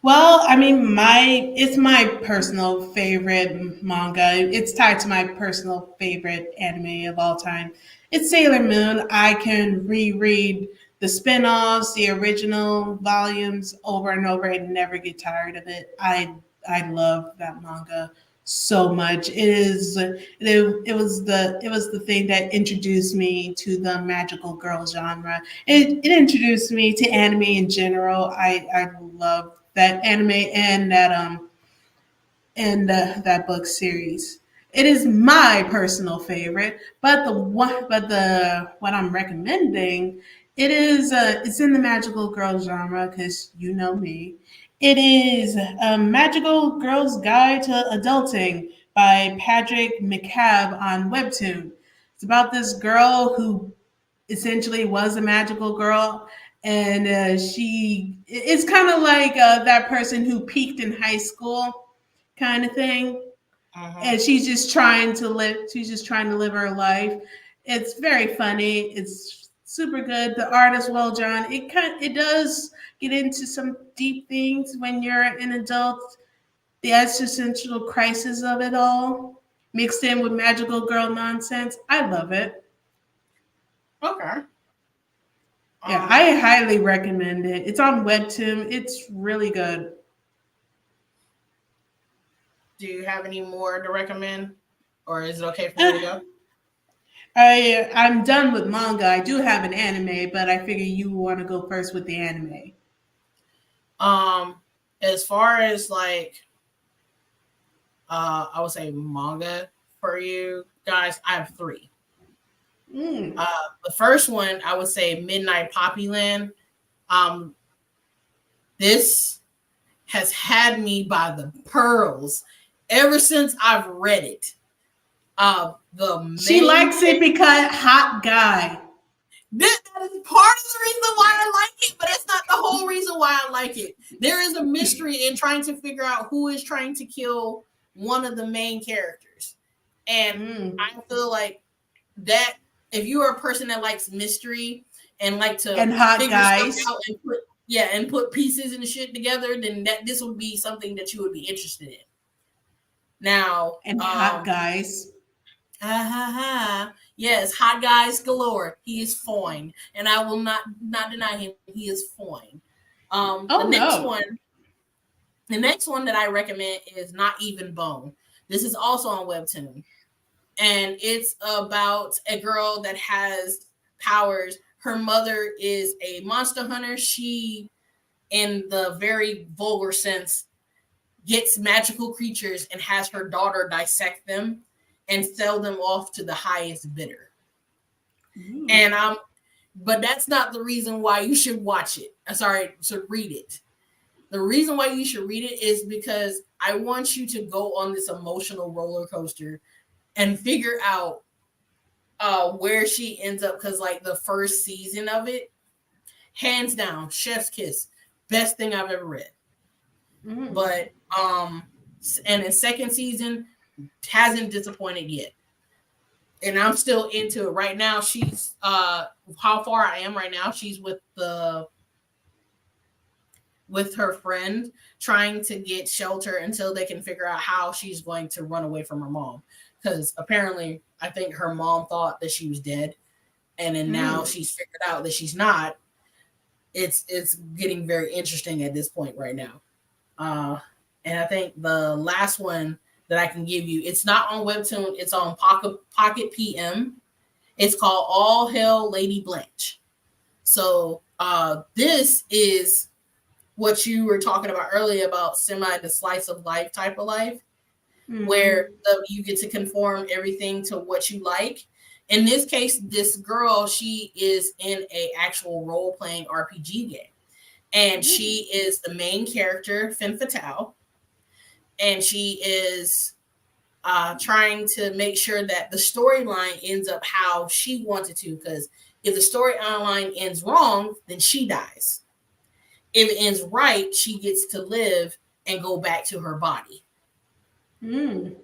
Speaker 2: Well, I mean, my it's my personal favorite manga. It's tied to my personal favorite anime of all time. It's Sailor Moon. I can reread the spin-offs, the original volumes over and over and never get tired of it. I love that manga so much. It was the thing that introduced me to the magical girl genre. It introduced me to anime in general. I love that anime and that book series. It is my personal favorite, but the one but the what I'm recommending It is. It's in the magical girl genre because you know me. It is a Magical Girl's Guide to Adulting by Patrick McCabe on Webtoon. It's about this girl who essentially was a magical girl, and she. It's kind of like that person who peaked in high school, kind of thing,
Speaker 1: Uh-huh.
Speaker 2: and she's just trying to live. She's just trying to live her life. It's very funny. It's super good. The art is well done. It does get into some deep things when you're an adult. The existential crisis of it all, mixed in with magical girl nonsense. I love it.
Speaker 1: Okay.
Speaker 2: Yeah,
Speaker 1: Um,
Speaker 2: I highly recommend it. It's on Webtoon. It's really good.
Speaker 1: do you have any more to recommend, or is it okay for me to
Speaker 2: Eh,
Speaker 1: go?
Speaker 2: I'm done with manga. I do have an anime, but I figure you want to go first with the anime.
Speaker 1: Um, as far as like, I would say manga for you guys, I have three.
Speaker 2: Mm.
Speaker 1: Uh, the first one I would say Midnight Poppyland. Um, this has had me by the pearls ever since I've read it. The
Speaker 2: She
Speaker 1: main
Speaker 2: likes it because hot guy.
Speaker 1: that is part of the reason why I like it, but it's not the whole reason why I like it. There is a mystery in trying to figure out who is trying to kill one of the main characters. And
Speaker 2: Mm.
Speaker 1: I feel like that if you are a person that likes mystery and like to
Speaker 2: And hot
Speaker 1: figure stuff
Speaker 2: guys.
Speaker 1: out and put pieces and shit together, then that this would be something that you would be interested in. Now,
Speaker 2: And hot guys.
Speaker 1: yes, hot guys galore. He is fine, and I will not deny him. He is fine. Um, the
Speaker 2: Oh
Speaker 1: next
Speaker 2: no.
Speaker 1: one, the next one that I recommend is Not Even Bone. This is also on Webtoon, and it's about a girl that has powers. Her mother is a monster hunter. She, in the very vulgar sense, gets magical creatures and has her daughter dissect them and sell them off to the highest bidder.
Speaker 2: Ooh.
Speaker 1: And but that's not the reason why you should watch it. Sorry, to read it. The reason why you should read it is because I want you to go on this emotional roller coaster and figure out where she ends up. Because like the first season of it, hands down, chef's kiss, best thing I've ever read.
Speaker 2: Mm.
Speaker 1: But and the second season hasn't disappointed yet. And I'm still into it right now. She's how far I am right now. She's with her friend trying to get shelter until they can figure out how she's going to run away from her mom. Because apparently, I think her mom thought that she was dead, and then now
Speaker 2: Mm.
Speaker 1: she's figured out that she's not. It's getting very interesting at this point right now. Uh, and I think the last one that I can give you, it's not on Webtoon, it's on Pocket PM. It's called All Hail Lady Blanche. So this is what you were talking about earlier about semi the slice of life type of life, where
Speaker 2: Mm.
Speaker 1: you get to conform everything to what you like. In this case, this girl, she is in a actual role playing RPG game, and
Speaker 2: Mm.
Speaker 1: she is the main character, Femme Fatale, and she is trying to make sure that the storyline ends up how she wants it to. Because if the storyline ends wrong, then she dies. If it ends right, she gets to live and go back to her body.
Speaker 2: Mm.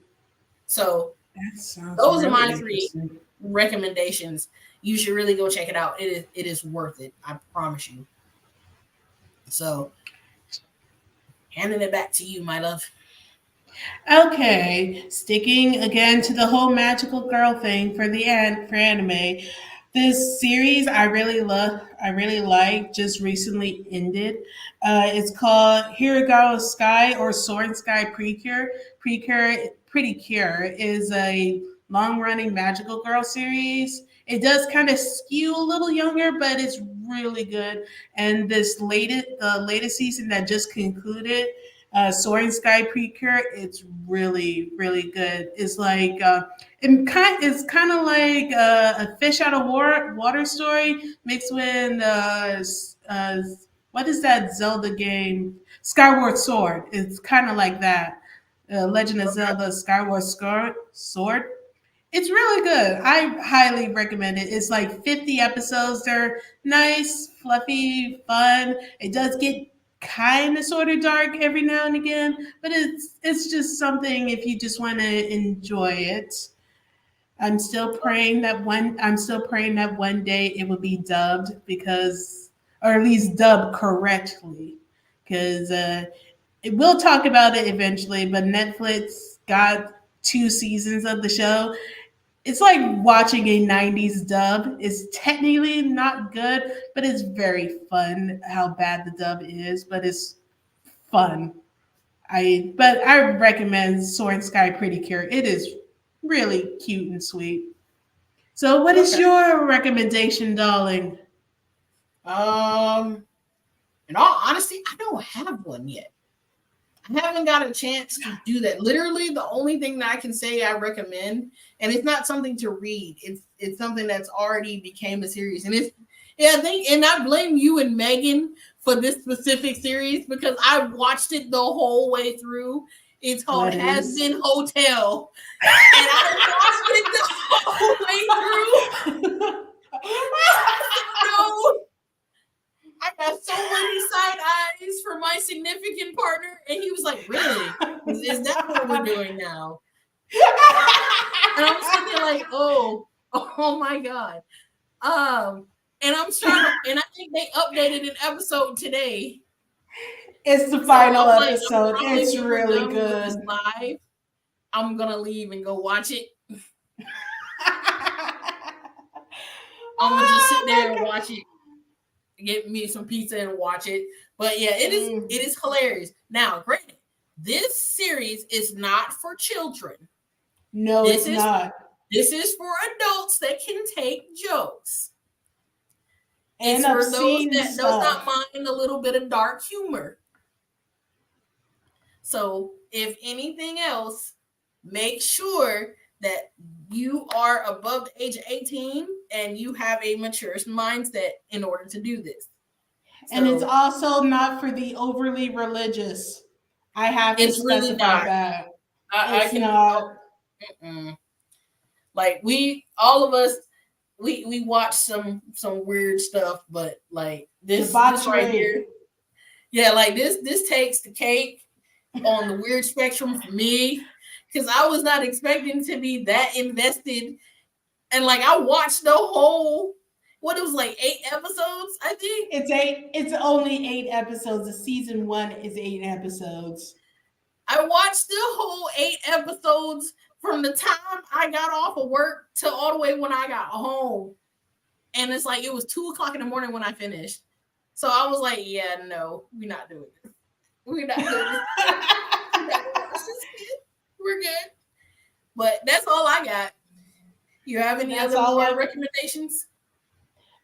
Speaker 1: So
Speaker 2: That sounds
Speaker 1: those are
Speaker 2: really
Speaker 1: my three
Speaker 2: interesting.
Speaker 1: recommendations. You should really go check it out. It is worth it. I promise you. So handing it back to you, my love.
Speaker 2: Okay, sticking again to the whole magical girl thing for anime. This series I really love, I really like, just recently ended. It's called Hiragawa Sky or Sword Sky Precure. Pretty Cure is a long running magical girl series. It does kind of skew a little younger, but it's really good. And the latest season that just concluded Soaring Sky Precure. It's really, really good. It's like it's kind of like a fish out of water story mixed with what is that Zelda game? Skyward Sword. It's kind of like that. Legend of
Speaker 1: Okay.
Speaker 2: Zelda Skyward Sword. It's really good. I highly recommend it. It's like 50 episodes. They're nice, fluffy, fun. It does get kind of sort of dark every now and again, but it's just something if you just want to enjoy it. I'm still praying that one day it will be dubbed because or at least dubbed correctly because we'll talk about it eventually, but Netflix got 2 seasons of the show. It's like watching a 90s dub. It's technically not good, but it's very fun how bad the dub is, but it's fun. I recommend Soaring Sky Pretty Cure. It is really cute and sweet. So what is
Speaker 1: Okay.
Speaker 2: your recommendation, darling?
Speaker 1: Um, in all honesty, I don't have one yet. I haven't got a chance to do that. Literally, the only thing that I can say I recommend, and it's not something to read. It's something that's already became a series, and it's yeah. I think, and I blame you and Megan for this specific series because I watched it the whole way through. It's called
Speaker 2: What
Speaker 1: Has
Speaker 2: is?
Speaker 1: Been Hotel, and I watched it the whole way through. No, I got so many side eyes from my significant partner, and he was like, "Really? Is that what we're doing now?" And I'm sitting there like, "Oh, oh my god." And I'm trying to, and I think they updated an episode today,
Speaker 2: It's the
Speaker 1: so
Speaker 2: final
Speaker 1: I'm like, I'm
Speaker 2: episode.
Speaker 1: probably
Speaker 2: It's
Speaker 1: when we're
Speaker 2: really
Speaker 1: done with this
Speaker 2: good.
Speaker 1: live, I'm gonna leave and go watch it. I'm gonna just sit
Speaker 2: Oh
Speaker 1: there
Speaker 2: my
Speaker 1: and
Speaker 2: god.
Speaker 1: watch it, get me some pizza and watch it. But yeah,
Speaker 2: Mm.
Speaker 1: it is hilarious. Now, granted, this series is not for children.
Speaker 2: No,
Speaker 1: This
Speaker 2: it's
Speaker 1: is
Speaker 2: not.
Speaker 1: this is for adults that can take jokes. It's
Speaker 2: And
Speaker 1: for those
Speaker 2: obscene
Speaker 1: that does not
Speaker 2: stuff.
Speaker 1: mind a little bit of dark humor. So, if anything else, make sure that you are above the age of 18 and you have a mature mindset in order to do this.
Speaker 2: And it's
Speaker 1: So,
Speaker 2: also not for the overly religious. I have to
Speaker 1: it's really
Speaker 2: specify
Speaker 1: not.
Speaker 2: that.
Speaker 1: I
Speaker 2: It's
Speaker 1: can
Speaker 2: not
Speaker 1: mm-mm. Like we all of us we watch some weird stuff, but like this right
Speaker 2: debauchery.
Speaker 1: here, yeah, like this takes the cake on the weird spectrum for me because I was not expecting to be that invested, and like I watched the whole what it was like 8 episodes, I think.
Speaker 2: It's only 8 episodes. The season one is 8 episodes.
Speaker 1: I watched the whole 8 episodes from the time I got off of work to all the way when I got home. And it's like it was 2 o'clock in the morning when I finished. So I was like, yeah, no, we're not doing this. We're not doing this. We're not gonna watch this kid. We're good. But that's all I got. You have any
Speaker 2: That's
Speaker 1: other
Speaker 2: all
Speaker 1: more
Speaker 2: I
Speaker 1: recommendations?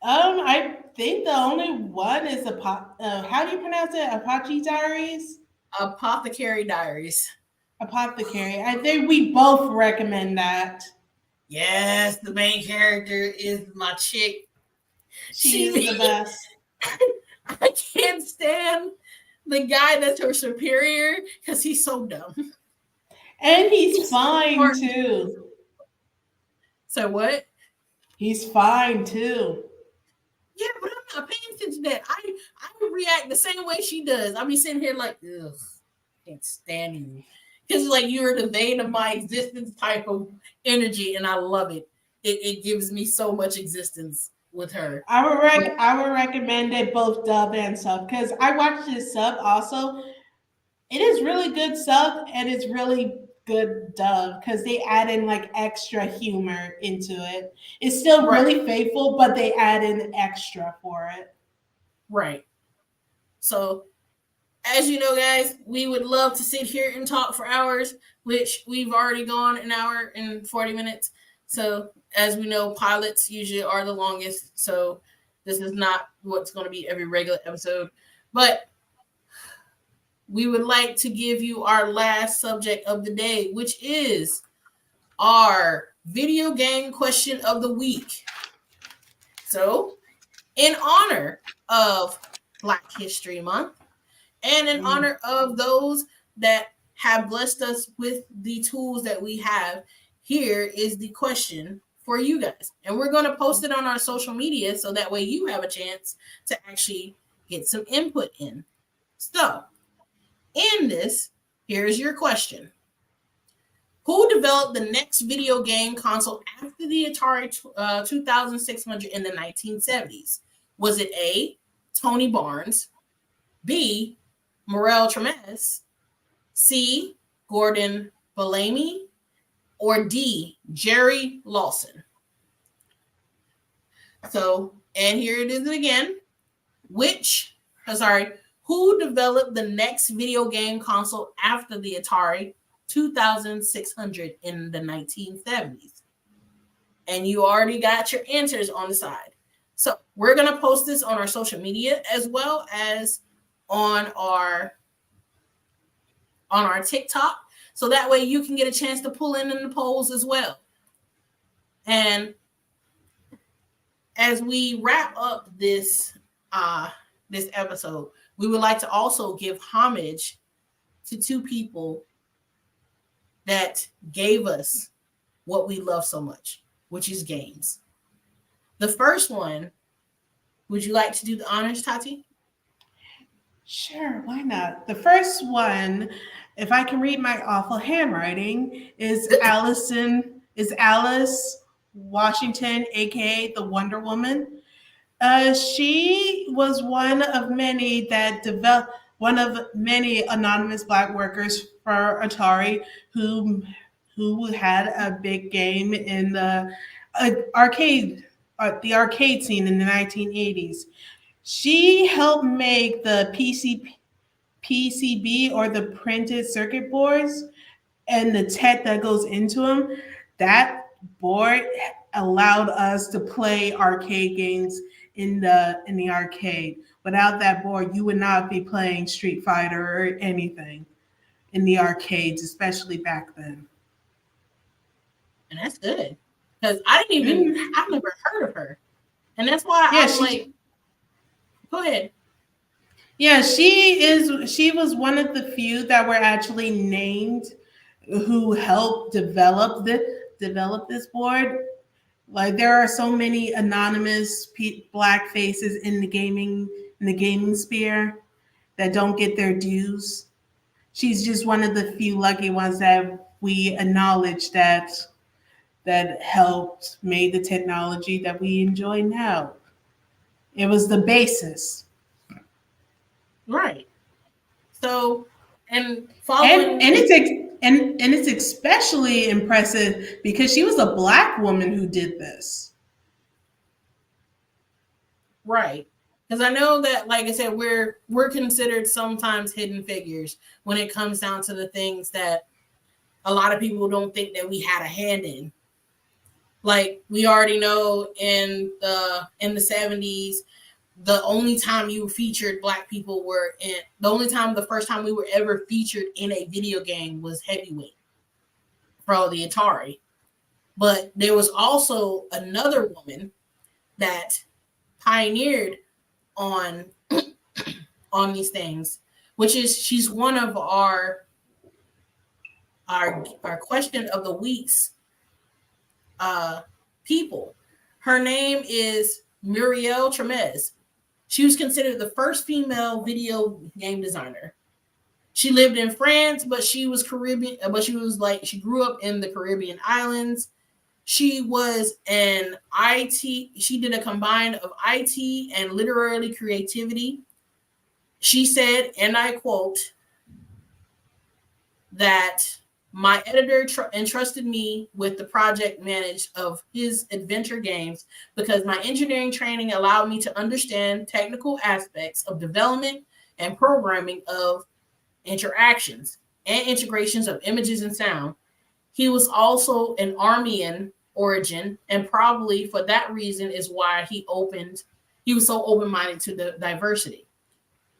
Speaker 2: I think the only one is how do you pronounce it? Apache Diaries?
Speaker 1: Apothecary Diaries.
Speaker 2: Apothecary. I think we both recommend that.
Speaker 1: Yes, the main character is my chick.
Speaker 2: She is the
Speaker 1: She
Speaker 2: best.
Speaker 1: I can't stand the guy that's her superior because he's so dumb.
Speaker 2: And he's
Speaker 1: He's so
Speaker 2: fine
Speaker 1: smart.
Speaker 2: too.
Speaker 1: So what?
Speaker 2: He's fine too.
Speaker 1: Yeah, but I'm not paying attention to that. I react the same way she does. I be sitting here like, ugh, can't stand you. Because like you're the vein of my existence type of energy, and I love it. It gives me so much existence with her. But
Speaker 2: I would recommend it both dub and sub because I watched this sub also. It is really good sub and it's really good dub because they add in like extra humor into it. It's still
Speaker 1: right,
Speaker 2: really faithful, but they add in extra for it.
Speaker 1: right. So as you know, guys, we would love to sit here and talk for hours, which we've already gone an hour and 40 minutes. So as we know, pilots usually are the longest. So this is not what's going to be every regular episode. But we would like to give you our last subject of the day, which is our video game question of the week. So, in honor of Black History Month and in honor of those that have blessed us with the tools that we have, here is the question for you guys. And we're going to post it on our social media so that way you have a chance to actually get some input in. So, in this, here's your question. Who developed the next video game console after the Atari 2600 in the 1970s? Was it A, Tony Barnes, B, Morel Tremes, C, Gordon Bellamy, or D, Jerry Lawson? So, and here it is again. Who developed the next video game console after the Atari 2600 in the 1970s? And you already got your answers on the side. So we're going to post this on our social media as well as on our TikTok. So that way you can get a chance to pull in the polls as well. And as we wrap up this episode, we would like to also give homage to two people that gave us what we love so much, which is games. The first one, would you like to do the honors, Tati?
Speaker 2: Sure, why not? The first one, if I can read my awful handwriting, is Alice Washington, aka the Wonder Woman. She was one of many anonymous Black workers for Atari who had a big game in the arcade scene in the 1980s. She helped make the PCB, or the printed circuit boards, and the tech that goes into them. That board allowed us to play arcade games in the arcade. Without that board, you would not be playing Street Fighter or anything in the arcades, especially back then.
Speaker 1: And that's good. Because I've never heard of her. And that's why
Speaker 2: Yeah,
Speaker 1: I'm like, go ahead.
Speaker 2: Yeah, she was one of the few that were actually named who helped develop this board. Like, there are so many anonymous Black faces in the gaming sphere that don't get their dues. She's just one of the few lucky ones that we acknowledge that helped made the technology that we enjoy now. It was the basis.
Speaker 1: Right. So, and
Speaker 2: And
Speaker 1: following,
Speaker 2: it's especially impressive because she was a Black woman who did this.
Speaker 1: right. Because I know that, like I said, we're considered sometimes hidden figures when it comes down to the things that a lot of people don't think that we had a hand in. Like, we already know in the 70s, the only time you featured Black people the first time we were ever featured in a video game was Heavyweight for the Atari. But there was also another woman that pioneered on on these things, which is she's one of our question of the week's people. Her name is Muriel Tremes. She was considered the first female video game designer. She lived in France, but she was Caribbean. But she grew up in the Caribbean islands. She was an IT. She did a combine of IT and literary creativity. She said, and I quote, that my editor entrusted me with the project manage of his adventure games because my engineering training allowed me to understand technical aspects of development and programming of interactions and integrations of images and sound. He was also an Armenian origin, and probably for that reason is why he was so open-minded to the diversity.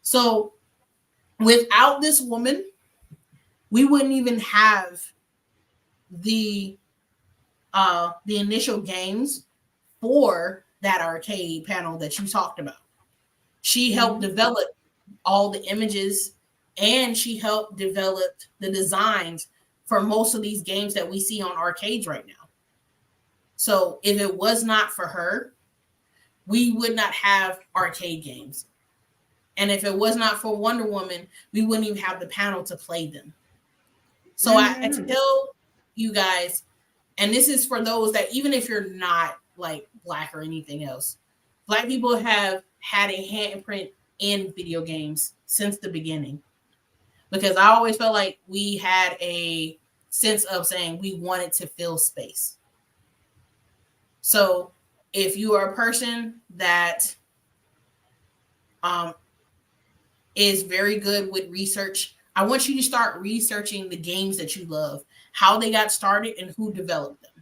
Speaker 1: So Without this woman, we wouldn't even have the the initial games for that arcade panel that you talked about. She helped
Speaker 2: Mhm.
Speaker 1: develop all the images, and she helped develop the designs for most of these games that we see on arcades right now. So if it was not for her, we would not have arcade games. And if it was not for Wonder Woman, we wouldn't even have the panel to play them. So I
Speaker 2: Mhm.
Speaker 1: tell you guys, and this is for those that even if you're not like black or anything else, black people have had a handprint in video games since the beginning. Because I always felt like we had a sense of saying we wanted to fill space. So if you are a person that um, is very good with research, I want you to start researching the games that you love, how they got started, and who developed them.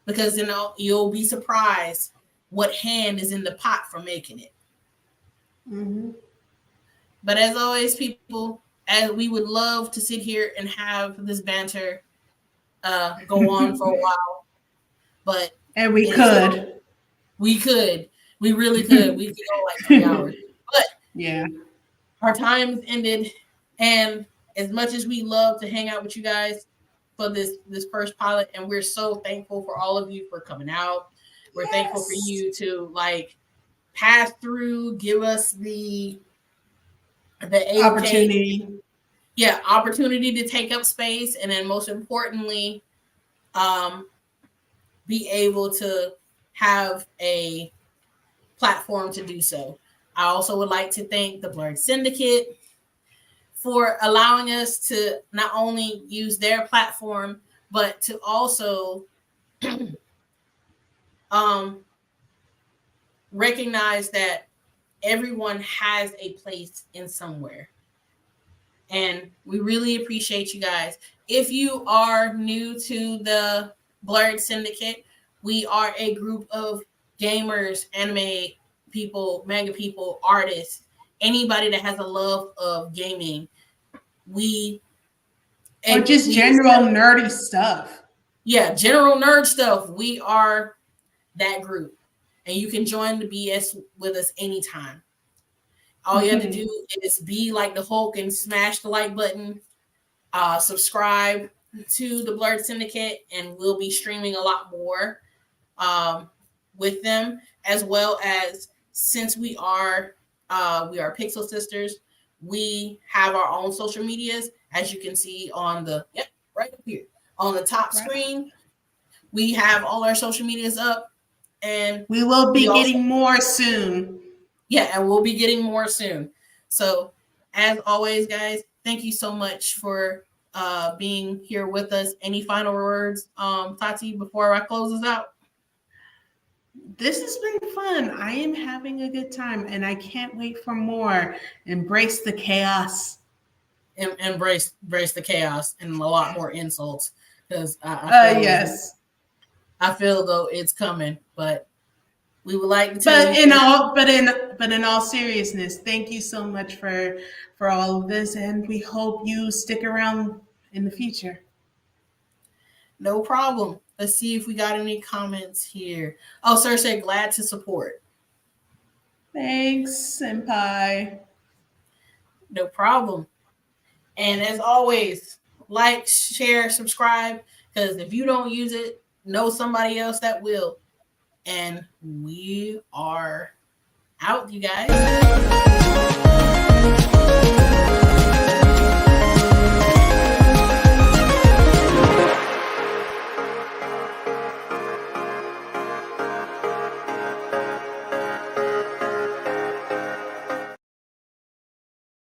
Speaker 1: Because you'll be surprised what hand is in the pot for making it.
Speaker 2: Mhm.
Speaker 1: But as always, people, as we would love to sit here and have this banter go on for a while, but
Speaker 2: And we
Speaker 1: it is
Speaker 2: could.
Speaker 1: we could, we really could, we could go like 3 hours. But
Speaker 2: Yeah.
Speaker 1: our time's ended, and as much as we love to hang out with you guys for this first pilot, and we're so thankful for all of you for coming out. We're thankful for
Speaker 2: Yes.
Speaker 1: you to like pass through, give us the A-OK,
Speaker 2: Opportunity.
Speaker 1: yeah, opportunity to take up space, and then most importantly, um, be able to have a platform to do so. I also would like to thank the Blurred Syndicate for allowing us to not only use their platform, but to also um, recognize that everyone has a place in somewhere. And we really appreciate you guys. If you are new to the Blurred Syndicate, we are a group of gamers, anime people, manga people, artists, anybody that has a love of gaming. We
Speaker 2: Or
Speaker 1: and
Speaker 2: just
Speaker 1: we
Speaker 2: general
Speaker 1: accept,
Speaker 2: nerdy stuff.
Speaker 1: yeah, general nerd stuff. We are that group, and you can join the BS with us anytime. All you have to do is be like the Hulk and smash the like button, subscribe to the Blurred Syndicate, and we'll be streaming a lot more with them, as well as since we are Pixel Sisters, we have our own social medias, as you can see on the yep right up here on the top
Speaker 2: Right.
Speaker 1: screen. We have all our social medias up, and
Speaker 2: We will
Speaker 1: we
Speaker 2: be
Speaker 1: also
Speaker 2: getting more soon.
Speaker 1: yeah, and we'll be getting more soon. So, as always, guys, thank you so much for being here with us. Any final words, Tati, before I close us out?
Speaker 2: This has been fun. I am having a good time and I can't wait for more. Embrace the chaos.
Speaker 1: Embrace the chaos and a lot more insults because
Speaker 2: Yes.
Speaker 1: I feel though it's coming. But we would like to tell
Speaker 2: But
Speaker 1: you
Speaker 2: in
Speaker 1: thank
Speaker 2: all but in all seriousness, thank you so much for all of this and we hope you stick around in the future.
Speaker 1: no problem. Let's see if we got any comments here. Oh, sir said glad to support.
Speaker 2: Thanks, Senpai.
Speaker 1: No problem. And as always, like, share, subscribe, because if you don't use it, know somebody else that will. And we are out, you guys.